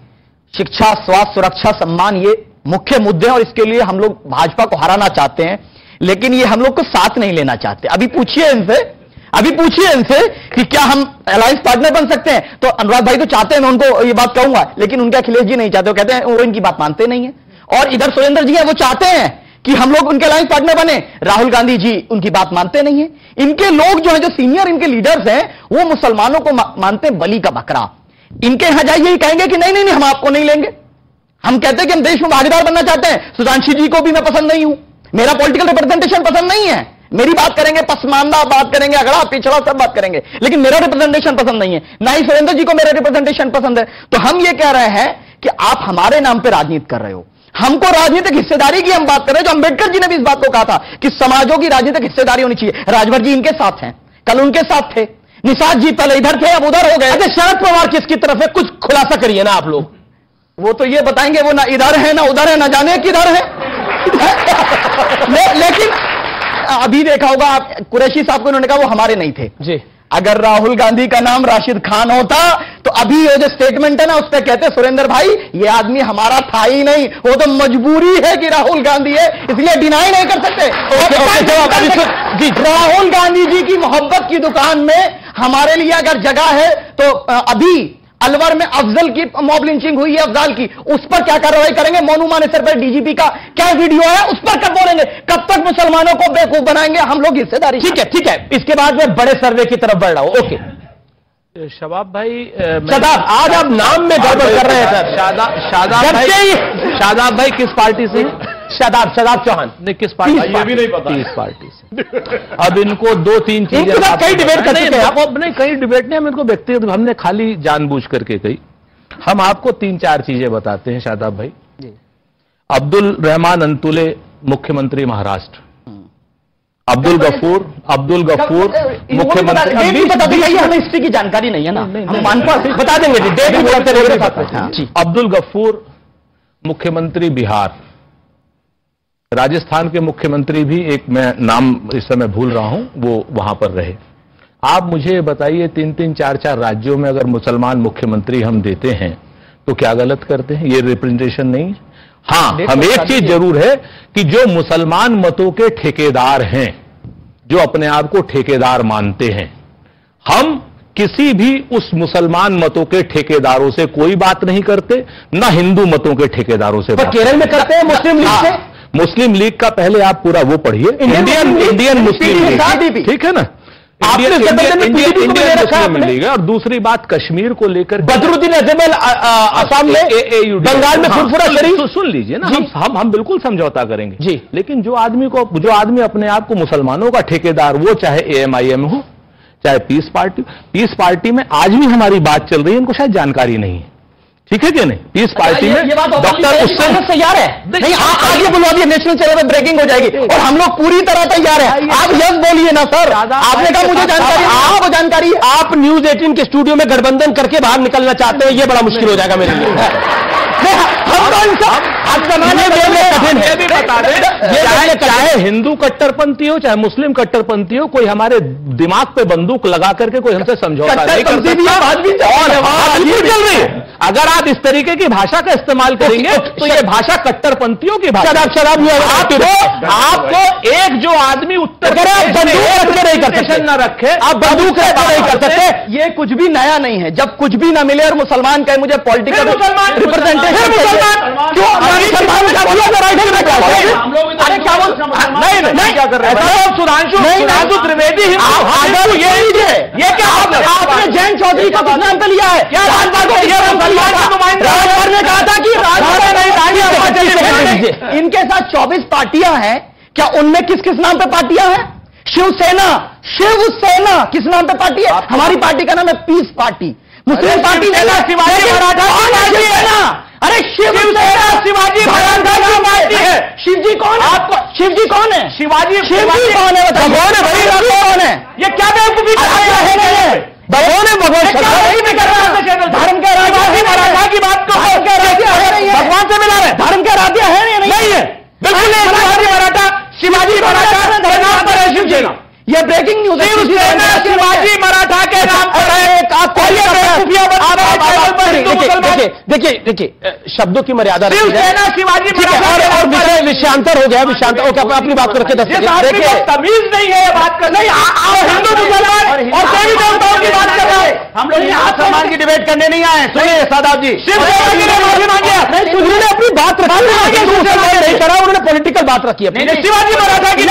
शिक्षा, स्वास्थ्य, सुरक्षा, सम्मान, ये मुख्य मुद्दे हैं, और इसके लिए हम लोग भाजपा को हराना चाहते हैं, लेकिन ये हम लोग को साथ नहीं लेना चाहते। अभी पूछिए इनसे कि क्या हम अलायंस पार्टनर बन सकते हैं, तो अनुराग भाई तो चाहते हैं, मैं उनको ये बात कहूंगा, लेकिन उनके अखिलेश जी नहीं चाहते, वो कहते हैं वो इनकी बात मानते नहीं है। और इधर सुरेंद्र जी है, वो चाहते हैं कि हम लोग उनके अलायंस पार्टनर बने। राहुल गांधी जी उनकी बात मानते नहीं है। इनके लोग जो है, जो सीनियर इनके लीडर्स हैं, वो मुसलमानों को मानते हैं बलि का बकरा। इनके यहां जाइए, कहेंगे कि नहीं नहीं नहीं, हम आपको नहीं लेंगे। हम कहते हैं कि हम देश में भागीदार बनना चाहते हैं। सुधांशु जी को भी मैं पसंद नहीं हूं, मेरा पॉलिटिकल रिप्रेजेंटेशन पसंद नहीं है। मेरी बात करेंगे, पसमानदा बात करेंगे, अगड़ा पिछड़ा सब बात करेंगे, लेकिन मेरा रिप्रेजेंटेशन पसंद नहीं है। ना ही सुरेंद्र जी को मेरा रिप्रेजेंटेशन पसंद है। तो हम ये कह रहे हैं कि आप हमारे नाम पर राजनीति कर रहे हो। हमको राजनीतिक हिस्सेदारी की हम बात कर रहे हैं, जो अंबेडकर जी ने भी इस बात को कहा था कि समाजों की राजनीतिक हिस्सेदारी होनी चाहिए। राजभर जी इनके साथ हैं, कल उनके साथ थे। निषाद जी पहले इधर थे, अब उधर हो गए। अच्छा, शरद पवार किसकी तरफ है, कुछ खुलासा करिए ना आप लोग। वो तो ये बताएंगे, वो ना इधर है ना उधर है, ना जाने किधर है। लेकिन अभी देखा होगा आप, कुरैशी साहब को उन्होंने कहा वो हमारे नहीं थे जी। अगर राहुल गांधी का नाम राशिद खान होता तो अभी ये जो स्टेटमेंट है ना, उस पर कहते सुरेंद्र भाई ये आदमी हमारा था ही नहीं, वो तो मजबूरी है कि राहुल गांधी है, इसलिए डिनाई नहीं कर सकते। राहुल गांधी जी की मोहब्बत की दुकान में हमारे लिए अगर जगह है तो अभी अलवर में अफजल की मॉब लिंचिंग हुई है, अफजाल की, उस पर क्या कार्रवाई करेंगे? मोनू मानेसर पर डीजीपी का क्या वीडियो है, उस पर कब बोलेंगे? कब तक मुसलमानों को बेवकूफ बनाएंगे हम लोग? हिस्सेदारी ठीक है, ठीक है। इसके बाद मैं बड़े सर्वे की तरफ बढ़ रहा हूं। ओके शबाब भाई, शादाब, आज आप नाम में गड़बड़ कर रहे हैं सर। शादाब भाई किस पार्टी से? शादाब चौहान। नहीं, किस पार्टी? ये भी नहीं पता। 30 पार्टी से। अब इनको 2-3 चीजें कई डिबेट कर चुके हैं। नहीं, कई डिबेट नहीं, हम इनको व्यक्तिगत, हमने खाली जानबूझ करके कही। हम आपको 3-4 चीजें बताते हैं शादाब भाई। अब्दुल रहमान अंतुले मुख्यमंत्री महाराष्ट्र, अब्दुल गफूर मुख्यमंत्री। हमें हिस्ट्री की जानकारी नहीं है ना, हम मानकर बता देंगे। अब्दुल गफूर मुख्यमंत्री बिहार। राजस्थान के मुख्यमंत्री भी एक, मैं नाम इस समय भूल रहा हूं, वो वहां पर रहे। आप मुझे बताइए 3-3, 4-4 राज्यों में अगर मुसलमान मुख्यमंत्री हम देते हैं तो क्या गलत करते हैं? ये रिप्रेजेंटेशन नहीं। हाँ, हम एक चीज जरूर है कि जो मुसलमान मतों के ठेकेदार हैं, जो अपने आप को ठेकेदार मानते हैं, हम किसी भी उस मुसलमान मतों के ठेकेदारों से कोई बात नहीं करते, ना हिंदू मतों के ठेकेदारों से। केरल में करते हैं मुस्लिम लीग से। मुस्लिम लीग का पहले आप पूरा वो पढ़िए, इंडियन मुस्लिम लीग, ठीक है ना, इंडियन लीग है। और दूसरी बात, कश्मीर को लेकर बदरुद्दीन अजमल असम में, बंगाल में फुरफुरा शरीफ। सुन लीजिए ना, हम बिल्कुल समझौता करेंगे जी, लेकिन जो आदमी अपने आप को मुसलमानों का ठेकेदार, वो चाहे AMIM हो, चाहे पीस पार्टी में आज भी हमारी बात चल रही है, इनको शायद जानकारी नहीं है, ठीक है कि नहीं? पीस पार्टी में डॉक्टर उससे तैयार है नहीं, आज ये बुलवा दिया नेशनल चैनल पे ब्रेकिंग हो जाएगी और हम लोग पूरी तरह तैयार है। आप यस बोलिए ना सर, आपने कहा मुझे जानकारी, आपको जानकारी। आप न्यूज 18 के स्टूडियो में गठबंधन करके बाहर निकलना चाहते हैं, ये बड़ा मुश्किल हो जाएगा मेरे लिए। कठिन है, भी बता दें, चाहे हिंदू कट्टरपंथी हो, चाहे मुस्लिम कट्टरपंथी हो, कोई हमारे दिमाग पे बंदूक लगा करके कोई हमसे समझौता नहीं कर सकता। अगर आप इस तरीके की भाषा का इस्तेमाल करेंगे तो ये भाषा कट्टरपंथियों की भाषा। आपको एक जो आदमी उत्तर न रखे, आप बंदूक नहीं कर सकते। ये कुछ भी नया नहीं है। जब कुछ भी ना मिले और मुसलमान कहे मुझे पॉलिटिकल रिप्रेजेंटेशन, क्यों अरे क्या बोल नहीं क्या कर रहे हैं? सुधांशु त्रिवेदी, ये क्या आपने जैन चौधरी का किस नाम पे लिया है? राजभर ने कहा था कि इनके साथ 24 पार्टियां हैं, क्या उनमें किस किस नाम पे पार्टियां हैं? शिवसेना किस नाम पे पार्टी है? हमारी पार्टी का नाम है peace party. Muslim party Shivaji Maratha. अरे शिवसेना शिवाजी मराठा की पार्टी है। शिवजी कौन है? आपको शिवजी कौन है? शिवाजी कौन है? कौन है? ये क्या बेवकूफी धर्म के राजा की बात को भगवान से मिला रहे। धर्म के राजा है नहीं है, बिल्कुल नहीं। शिवाजी मराठा शिवसेना, ये ब्रेकिंग न्यूज है। शिवाजी मराठा के नाम पर देखिए शब्दों की मर्यादा शिवाजी और विषय विषयांतर हो गया। अपनी बात को रखे। तमीज नहीं है बात करने, हिंदू मुसलमान और देवी देवताओं की बात कर रहे हैं। हम लोग यहाँ सम्मान की डिबेट करने नहीं आए। सुनिए सादाब जी, शिवसेना की माफी मांगी, उन्होंने अपनी बात नहीं करा, उन्होंने पॉलिटिकल बात रखी है। शिवाजी मराठा की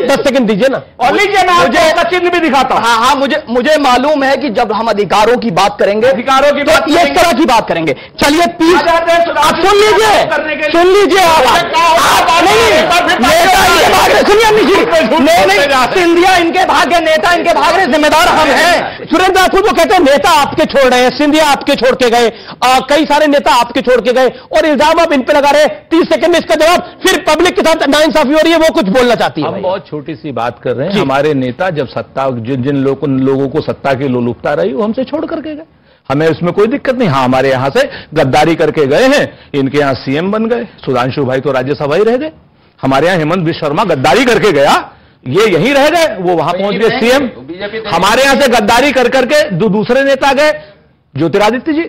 10 सेकंड दीजिए ना, और लीजिए मैं मुझे चिन्ह भी दिखाता हूं। हाँ, मुझे मालूम है कि जब हम अधिकारों की बात करेंगे, अधिकारों की बात इस तरह की बात करेंगे। चलिए आप सुन लीजिए सिंधिया इनके भाग्य, नेता इनके भाग्य, जिम्मेदार हम हैं। सुरेंद्र राठौर जो कहते हैं नेता आपके छोड़ रहे हैं, सिंधिया आपके छोड़ के गए, कई सारे नेता आपके छोड़ के गए, और इल्जाम आप इन पे लगा रहे हैं। 30 सेकंड में इसका जवाब, फिर पब्लिक के साथ नाइंसाफी हो रही है, वो कुछ बोलना चाहती है। हम बहुत छोटी सी बात कर रहे हैं। हमारे नेता जब सत्ता, जिन लोगों को सत्ता की लोलुपता रही, वो हमसे छोड़ करके गए, हमें उसमें कोई दिक्कत नहीं। हाँ, हमारे यहां से गद्दारी करके गए हैं, इनके यहां सीएम बन गए, सुधांशु भाई तो राज्यसभा ही रह गए। हमारे यहां हेमंत बिश्व शर्मा गद्दारी करके गया, ये यहीं रह गए, वो वहां पहुंच गए सीएम। हमारे यहां से गद्दारी कर करके दूसरे नेता गए, ज्योतिरादित्य जी,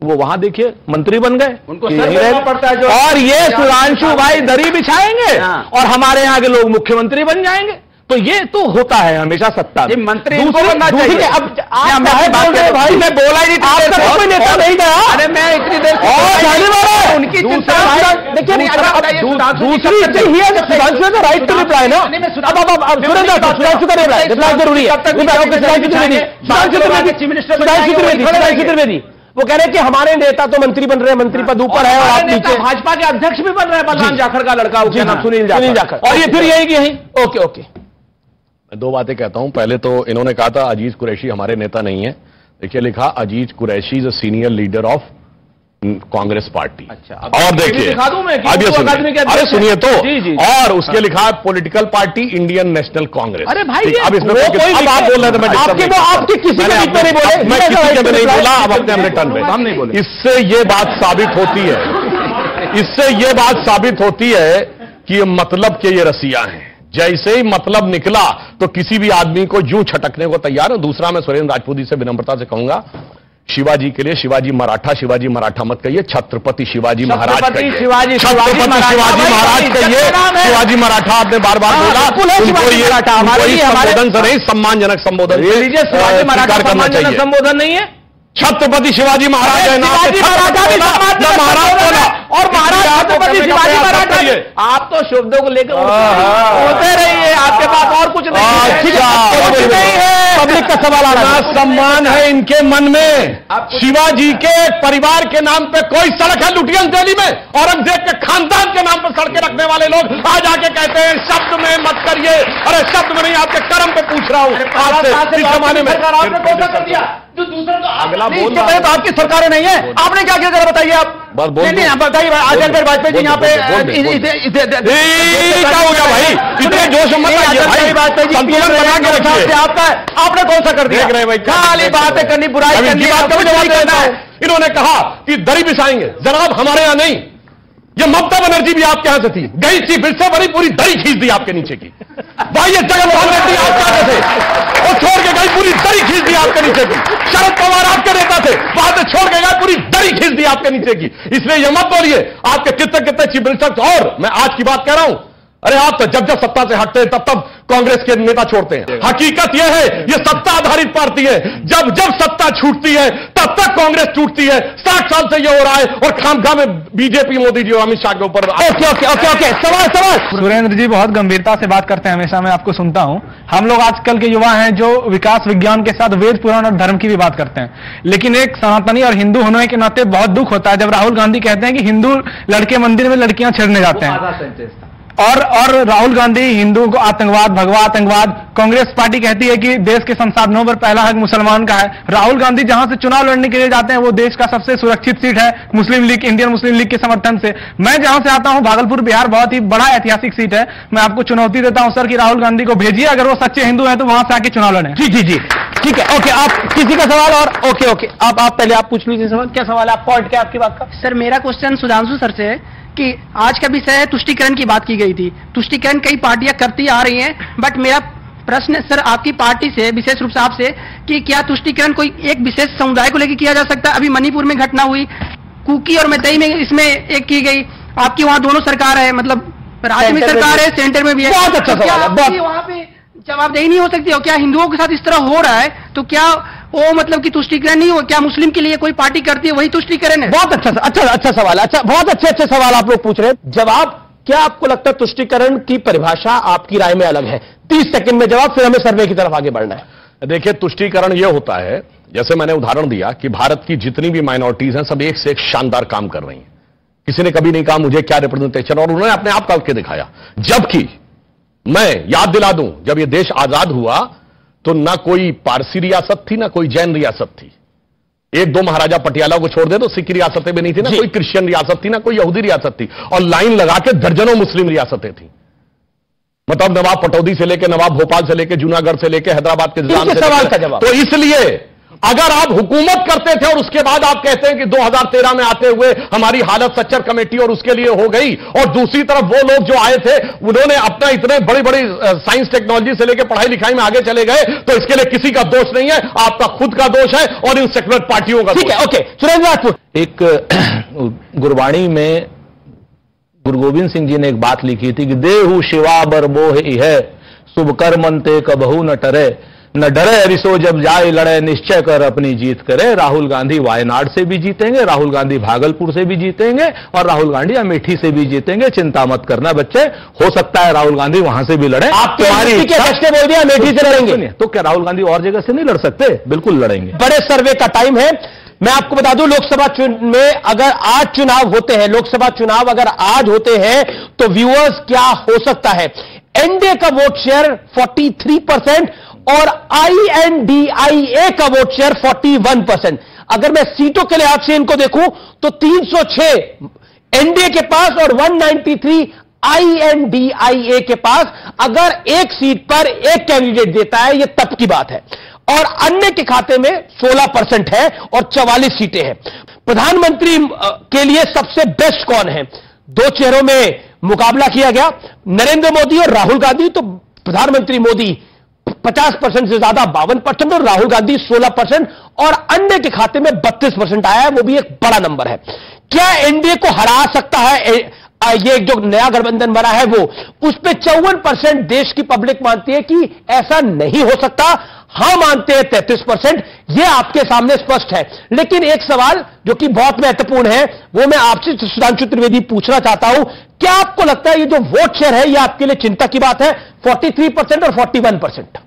वो वहां देखिए मंत्री बन गए, उनको सर पड़ता है। और ये सुधांशु भाई दरी बिछाएंगे और हमारे यहां के लोग मुख्यमंत्री बन जाएंगे। तो ये तो होता है हमेशा सत्ता में। मंत्री बनना चाहिए। अब भाई मैं बोला ही नहीं, कोई नेता नहीं गया। अरे मैं इतनी देर उनकी दूसरी सुधांशु का राइट टू रिप्लाई ना। अब सुधांशु का रिप्लाई जरूरी है। सुधांशु त्रिवेदी वो कह रहे हैं कि हमारे नेता तो मंत्री बन रहे हैं, मंत्री पद ऊपर है, और आप नीचे। भाजपा के अध्यक्ष भी बन रहे हैं, बलराम जाखड़ का लड़का, सुनील जाखड़, और ये फिर यही ओके ओके। मैं दो बातें कहता हूं। पहले तो इन्होंने कहा था अजीज कुरैशी हमारे नेता नहीं है। देखिए लिखा Aziz Qureshi is a senior leader of Congress party. अच्छा, और देखिए अब ये सुनिए, अरे सुनिए तो, और उसके लिखा है political party Indian national Congress. अरे भाई अब इसमें अब आप बोल रहे थे, मैं आपके किसी के नहीं बोले, मैं किसी के नहीं बोला, अब अपने टर्न पे हम नहीं बोले। इससे ये बात साबित होती है, इससे ये बात साबित होती है कि ये मतलब के ये रसिया हैं। जैसे ही मतलब निकला तो किसी भी आदमी को यूं छटकने को तैयार है। दूसरा, मैं सुरेंद्र राजपूत जी से विनम्रता से कहूंगा, शिवाजी के लिए शिवाजी मराठा मत कहिए, छत्रपति शिवाजी महाराज कहिए। शिवाजी महाराज कहिए, शिवाजी मराठा आपने बार बार बोला, उनको ये संबोधन से नहीं, सम्मानजनक संबोधन शिवाजी मराठा संबोधन नहीं है, छत्रपति शिवाजी महाराज है महाराज बोला, और महाराज छत्रपति शिवाजी मराठा। आप तो शब्दों को लेकर होते रहिए, आपके पास और कुछ नहीं है। पब्लिक का सवाल आ रहा है, सम्मान है इनके मन में। शिवाजी के परिवार के नाम पे कोई सड़क है लुटियंस दिल्ली में? औरंगजेब के खानदान के नाम पर सड़कें रखने वाले लोग आज आके कहते हैं शब्द में मत करिए। अरे शब्द में नहीं, आपके कर्म पे पूछ रहा हूं आपसे। इस जमाने में कर दिया जो दूसरा तो अगला बोल तो आपकी सरकारें नहीं है, आपने क्या किया जरा बताइए। आप बस बोल नहीं बताइए, अटल बिहारी वाजपेयी जी यहाँ पे क्या हो गया भाई, इतने जोश मत आइए भाई, संतुलन बना के रखिए। आपने कौन सा कर दिया? देख रहे हैं भाई, खाली बातें करनी, बुराई करनी, बात का जवाब देना है। इन्होंने कहा कि दरी बिछाएंगे, जनाब हमारे यहां नहीं, ये ममता बनर्जी भी आपके यहां से थी, गई थी फिर से बड़ी पूरी दरी खींच दी आपके नीचे की। भाई ये जगनमोहन रेड्डी आपके आगे थे, वो छोड़ के गई, पूरी दरी खींच दी आपके नीचे की। शरद पवार आपके नेता थे, बाद में छोड़ के गए, पूरी दरी खींच दी आपके नीचे की। इसलिए ये मत बोलिए आपके कितने चीफ मिनिस्टर। और मैं आज की बात कह रहा हूं, अरे आप तो जब सत्ता से हटते हैं तब कांग्रेस के नेता छोड़ते हैं। हकीकत यह है ये सत्ता आधारित पार्टी है, जब सत्ता छूटती है तब तक कांग्रेस टूटती है। 60 साल से ये हो रहा है, और खामखा में बीजेपी मोदी जी और अमित शाह के ऊपर। ओके सवाल सुरेंद्र जी बहुत गंभीरता से बात करते हैं, हमेशा मैं आपको सुनता हूं। हम लोग आजकल के युवा हैं जो विकास विज्ञान के साथ वेद पुराण और धर्म की भी बात करते हैं, लेकिन एक सनातनी और हिंदू होने के नाते बहुत दुख होता है जब राहुल गांधी कहते हैं कि हिंदू लड़के मंदिर में लड़कियां छेड़ने जाते हैं, और राहुल गांधी हिंदू को आतंकवाद, भगवा आतंकवाद। कांग्रेस पार्टी कहती है कि देश के संसाधनों पर पहला हक मुसलमान का है। राहुल गांधी जहां से चुनाव लड़ने के लिए जाते हैं वो देश का सबसे सुरक्षित सीट है मुस्लिम लीग, इंडियन मुस्लिम लीग के समर्थन से। मैं जहां से आता हूं भागलपुर बिहार, बहुत ही बड़ा ऐतिहासिक सीट है। मैं आपको चुनौती देता हूं सर कि राहुल गांधी को भेजिए, अगर वो सच्चे हिंदू हैं तो वहां से आके चुनाव लड़ें। जी ठीक है, ओके। आप किसी का सवाल और ओके आप पहले आप पूछ लीजिए सवाल। क्या सवाल है, आप पॉइंट क्या आपकी बात का? सर मेरा क्वेश्चन सुधांशु सर से है कि आज का विषय है तुष्टीकरण की बात की गई थी। तुष्टीकरण कई पार्टियां करती आ रही हैं, बट मेरा प्रश्न है सर आपकी पार्टी से, विशेष रूप से आपसे, कि क्या तुष्टीकरण कोई एक विशेष समुदाय को लेकर किया जा सकता है? अभी मणिपुर में घटना हुई, कुकी और मैतेई में इसमें एक की गई, आपकी वहां दोनों सरकार है, मतलब राज्य में सरकार है, सेंटर में भी है। बहुत अच्छा सवाल है, वहां पे जवाबदेही नहीं हो सकती हो? क्या हिंदुओं के साथ इस तरह हो रहा है तो क्या वो मतलब कि तुष्टीकरण नहीं हो? क्या मुस्लिम के लिए कोई पार्टी करती है वही तुष्टीकरण है? बहुत अच्छा सवाल है। अच्छा, बहुत अच्छे सवाल आप लोग पूछ रहे हैं। जवाब क्या आपको लगता है तुष्टीकरण की परिभाषा आपकी राय में अलग है? 30 सेकंड में जवाब, फिर हमें सर्वे की तरफ आगे बढ़ना है। देखिए, तुष्टीकरण यह होता है, जैसे मैंने उदाहरण दिया कि भारत की जितनी भी माइनॉरिटीज हैं सब एक से एक शानदार काम कर रही हैं। किसी ने कभी नहीं कहा मुझे क्या रिप्रेजेंटेशन, और उन्होंने अपने आप करके दिखाया। जबकि मैं याद दिला दूं, जब यह देश आजाद हुआ तो ना कोई पारसी रियासत थी, ना कोई जैन रियासत थी। एक दो महाराजा पटियाला को छोड़ दे तो सिख रियासतें भी नहीं थी, ना कोई क्रिश्चियन रियासत थी, ना कोई यहूदी रियासत थी, और लाइन लगा के दर्जनों मुस्लिम रियासतें थी। मतलब नवाब पटौदी से लेके, नवाब भोपाल से लेके, जूनागढ़ से लेके, हैदराबाद के निजाम से सवाल का जवाब। तो इसलिए अगर आप हुकूमत करते थे और उसके बाद आप कहते हैं कि 2013 में आते हुए हमारी हालत सच्चर कमेटी और उसके लिए हो गई, और दूसरी तरफ वो लोग जो आए थे उन्होंने अपना इतने बड़ी बड़ी साइंस टेक्नोलॉजी से लेकर पढ़ाई लिखाई में आगे चले गए, तो इसके लिए किसी का दोष नहीं है, आपका खुद का दोष है और इन सेक्युलर पार्टियों का। ठीक है, ओके। सुरेंद्र राजपूत, एक गुरबाणी में गुरु गोविंद सिंह जी ने एक बात लिखी थी कि देहु शिवा बर मोह है, शुभ कर्मंते कबहू न टरे, न डरे अरिसो जब जाए लड़े, निश्चय कर अपनी जीत करे। राहुल गांधी वायनाड से भी जीतेंगे, राहुल गांधी भागलपुर से भी जीतेंगे, और राहुल गांधी अमेठी से भी जीतेंगे। चिंता मत करना बच्चे, हो सकता है राहुल गांधी वहां से भी लड़े। आप तुम्हारी बोल दिया अमेठी से लड़ेंगे, तो क्या राहुल गांधी और जगह से नहीं लड़ सकते? बिल्कुल लड़ेंगे। बड़े सर्वे का टाइम है। मैं आपको बता दूं, लोकसभा में अगर आज चुनाव होते हैं, लोकसभा चुनाव अगर आज होते हैं तो व्यूअर्स क्या हो सकता है? एनडीए का वोट शेयर 43% और INDIA का वोट शेयर 41%। अगर मैं सीटों के लिहाज से इनको देखूं तो 306 एनडीए के पास और 193 INDIA के पास। अगर एक सीट पर एक कैंडिडेट देता है, यह तब की बात है। और अन्य के खाते में 16% है और 44 सीटें हैं। प्रधानमंत्री के लिए सबसे बेस्ट कौन है? दो चेहरों में मुकाबला किया गया, नरेंद्र मोदी और राहुल गांधी। तो प्रधानमंत्री मोदी 50% से ज्यादा 52% और राहुल गांधी 16%, और अन्य के खाते में 32% आया है, वो भी एक बड़ा नंबर है। क्या एनडीए को हरा सकता है ये जो नया गठबंधन बना है वो? उस पर 54% देश की पब्लिक मानती है कि ऐसा नहीं हो सकता, हां मानते हैं 33%। ये आपके सामने स्पष्ट है। लेकिन एक सवाल जो कि बहुत महत्वपूर्ण है, वो मैं आपसे सुधांशु त्रिवेदी पूछना चाहता हूं। क्या आपको लगता है ये जो वोट शेयर है, ये आपके लिए चिंता की बात है? 43% और 41%।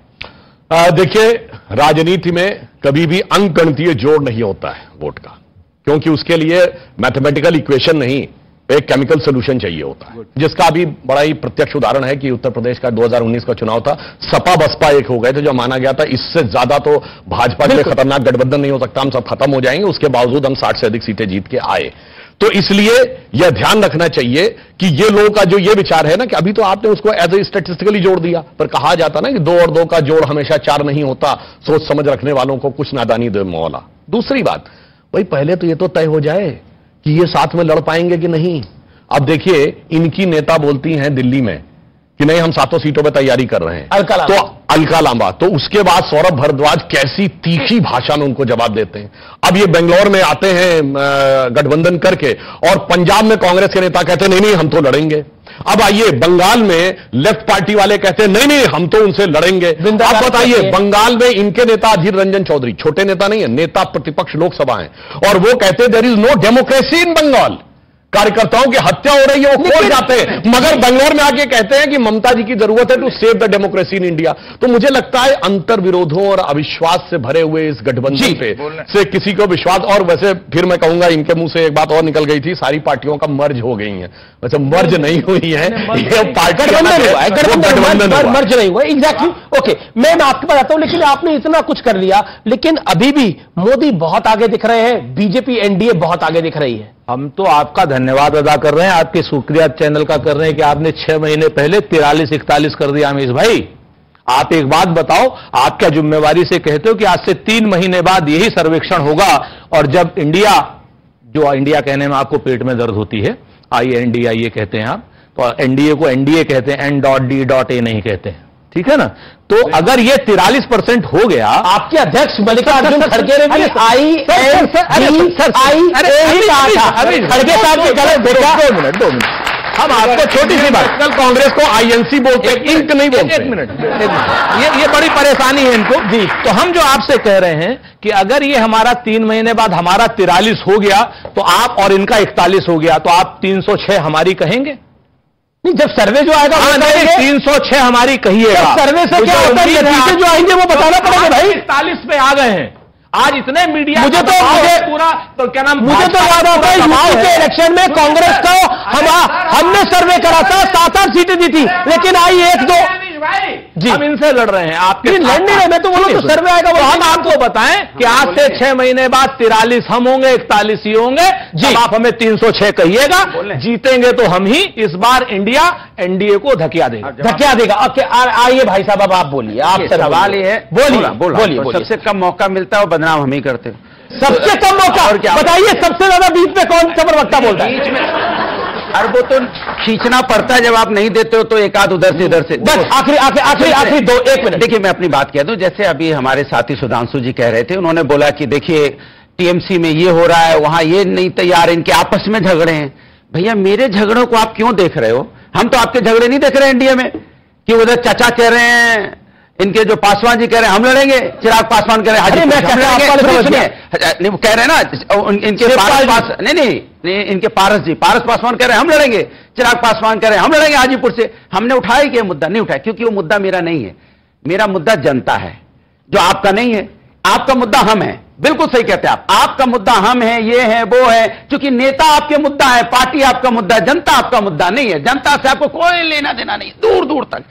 देखिए, राजनीति में कभी भी अंकगणितीय जोड़ नहीं होता है वोट का, क्योंकि उसके लिए मैथमेटिकल इक्वेशन नहीं, एक केमिकल सोल्यूशन चाहिए होता है, जिसका अभी बड़ा ही प्रत्यक्ष उदाहरण है कि उत्तर प्रदेश का 2019 का चुनाव था, सपा बसपा एक हो गए थे, जो माना गया था इससे ज्यादा तो भाजपा के खतरनाक गठबंधन नहीं हो सकता, हम सब खत्म हो जाएंगे। उसके बावजूद हम 60 से अधिक सीटें जीत के आए। तो इसलिए यह ध्यान रखना चाहिए कि ये लोगों का जो ये विचार है ना, कि अभी तो आपने उसको एज ए स्टेटिस्टिकली जोड़ दिया, पर कहा जाता ना कि 2 और 2 का जोड़ हमेशा 4 नहीं होता, सोच समझ रखने वालों को कुछ नादानी दे मौला। दूसरी बात, भाई पहले तो ये तो तय हो जाए कि ये साथ में लड़ पाएंगे कि नहीं। अब देखिए, इनकी नेता बोलती हैं दिल्ली में कि नहीं, हम 7 सीटों पर तैयारी कर रहे हैं, तो अलका लांबा, तो उसके बाद सौरभ भारद्वाज कैसी तीखी भाषा में उनको जवाब देते हैं। अब ये बेंगलोर में आते हैं गठबंधन करके, और पंजाब में कांग्रेस के नेता कहते हैं नहीं नहीं हम तो लड़ेंगे। अब आइए बंगाल में लेफ्ट पार्टी वाले कहते हैं नहीं नहीं हम तो उनसे लड़ेंगे। आप बताइए, बंगाल में इनके नेता अधीर रंजन चौधरी, छोटे नेता नहीं है, नेता प्रतिपक्ष लोकसभा है, और वो कहते हैं there is no democracy in Bengal, कार्यकर्ताओं की हत्या हो रही है, वो खोल जाते हैं, मगर बंगलोर में आके कहते हैं कि ममता जी की जरूरत है to save the democracy in India. तो मुझे लगता है अंतर विरोधों और अविश्वास से भरे हुए इस गठबंधन पे से किसी को विश्वास, और वैसे फिर मैं कहूंगा इनके मुंह से एक बात और निकल गई थी, सारी पार्टियों का मर्ज हो गई है। वैसे मर्ज नहीं हुई है, ये पार्टी गठबंधन मर्ज नहीं हुआ। एग्जैक्टली, ओके, मैं आपको बताता हूं। लेकिन आपने इतना कुछ कर लिया, लेकिन अभी भी मोदी बहुत आगे दिख रहे हैं, बीजेपी एनडीए बहुत आगे दिख रही है। हम तो आपका धन्यवाद अदा कर रहे हैं, आपके शुक्रिया चैनल का कर रहे हैं कि आपने 6 महीने पहले 43-41 कर दिया। अमीश भाई, आप एक बात बताओ, आप क्या जिम्मेवारी से कहते हो कि आज से 3 महीने बाद यही सर्वेक्षण होगा, और जब इंडिया, जो इंडिया कहने में आपको पेट में दर्द होती है, INDIA कहते हैं आप, तो एनडीए को एनडीए कहते हैं, N.D.A नहीं कहते हैं, ठीक है ना? तो अगर ये 43% हो गया, आपके अध्यक्ष मल्लिकार्जुन खड़गे ने भी खड़गे साहब के गलत देखा। 2 मिनट हम आपको छोटी सी बात, कल कांग्रेस को INC बोलते हैं, इंक नहीं बोलते। 1 मिनट, ये बड़ी परेशानी है इनको जी। तो हम जो आपसे कह रहे हैं कि अगर ये हमारा 3 महीने बाद हमारा 43 हो गया, तो आप और इनका 41 हो गया, तो आप 306 हमारी कहेंगे? नहीं, जब सर्वे जो आएगा 306 हमारी कहिएगा। सर्वे से क्या होता है, नतीजे जो आएंगे वो बताना पड़ेगा भाई। 41 पे आ गए हैं आज, इतने मीडिया मुझे पूरा तो क्या नाम, मुझे तो याद आता है यूपी के इलेक्शन में कांग्रेस का हमने सर्वे करा था, 7-8 सीटें दी थी, लेकिन आई 1-2 जी। हम इनसे लड़ रहे हैं, आपके लड़ नहीं रहे, मैं तो बोलूं तो सर्वे आएगा। तो हम आपको बताएं कि आज से 6 महीने बाद 43 हम होंगे, 41 ही होंगे जी। आप हमें 306 कहिएगा, जीतेंगे तो हम ही। इस बार इंडिया एनडीए को धकिया देगा, धकिया देगा। आइए भाई साहब, अब आप बोलिए। आप सवाल ये है, बोलिए। सबसे कम मौका मिलता है वो बदनाम हम ही करते हैं। सबसे कम मौका और क्या बताइए? सबसे ज्यादा बीच में कौन सा प्रवक्ता बोलता है? बीच में और वो तो खींचना पड़ता है, जब आप नहीं देते हो तो एक आध उधर से इधर से। बस आखिरी 1 मिनट। देखिए, मैं अपनी बात कह दूं, जैसे अभी हमारे साथी सुधांशु जी कह रहे थे, उन्होंने बोला कि देखिए टीएमसी में ये हो रहा है, वहां ये नहीं तैयार, इनके आपस में झगड़े हैं। भैया, मेरे झगड़ों को आप क्यों देख रहे हो? हम तो आपके झगड़े नहीं देख रहे हैं इंडिया में, कि उधर चाचा कह रहे हैं, इनके जो पासवान जी कह रहे हैं हम लड़ेंगे, चिराग पासवान कह रहे हैं हाजी वो कह रहे हैं ना, इनके इनके पारस पासवान कह रहे हैं हम लड़ेंगे, चिराग पासवान कह रहे हैं हम लड़ेंगे हाजीपुर से। हमने उठाया कि मुद्दा नहीं उठाया, क्योंकि वो मुद्दा मेरा नहीं है। मेरा मुद्दा जनता है, जो आपका नहीं है। आपका मुद्दा हम है, बिल्कुल सही कहते हैं आप। आपका मुद्दा हम है, ये है, वो है, क्योंकि नेता आपके मुद्दा है, पार्टी आपका मुद्दा है, जनता आपका मुद्दा नहीं है। जनता से आपको कोई लेना देना नहीं, दूर दूर तक।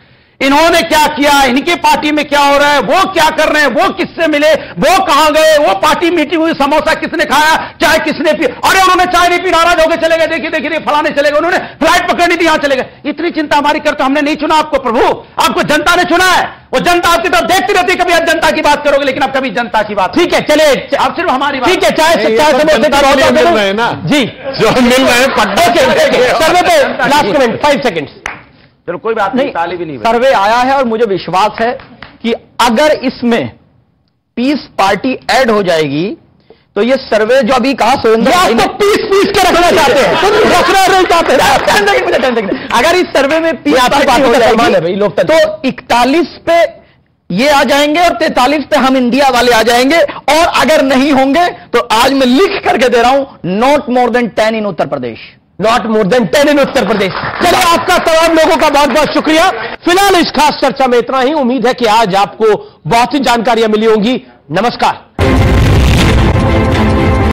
इन्होंने क्या किया, इनकी पार्टी में क्या हो रहा है, वो क्या कर रहे हैं, वो किससे मिले, वो कहां गए, वो पार्टी मीटिंग हुई, समोसा किसने खाया, चाय किसने पी, अरे उन्होंने चाय नहीं पी, नाराज होकर चले गए, देखिए फलाने चले गए, उन्होंने फ्लाइट पकड़नी थी, यहां चले गए। इतनी चिंता हमारी करते, हमने नहीं चुना आपको प्रभु, आपको जनता ने चुना है। वो जनता आपकी तरफ देखती रहती है, कभी आप जनता की बात करोगे, लेकिन आप कभी जनता की बात। ठीक है, चले आप सिर्फ हमारी बात। ठीक है, चाय समोसे मिल रहे हैं ना जी, जो मिल रहे हैं। सर्वे पे लास्ट कमेंट 5 सेकेंड। चलो कोई बात नहीं, ताली भी नहीं। सर्वे आया है और मुझे विश्वास है कि अगर इसमें पीस पार्टी ऐड हो जाएगी तो ये सर्वे जो अभी कहा सुरेंद्र भाई ने पीस के रखना चाहते हैं, अगर इस सर्वे में पीस पार्टी हो जाएगी तो 41 पे ये आ जाएंगे और 43 पे हम इंडिया वाले आ जाएंगे। और अगर नहीं होंगे तो आज मैं लिख करके दे रहा हूं, not more than 10 in Uttar Pradesh, not more than 10 इन उत्तर प्रदेश। चलिए, आपका तमाम लोगों का बहुत बहुत शुक्रिया। फिलहाल इस खास चर्चा में इतना ही। उम्मीद है कि आज आपको बहुत सी जानकारियां मिली होंगी। नमस्कार।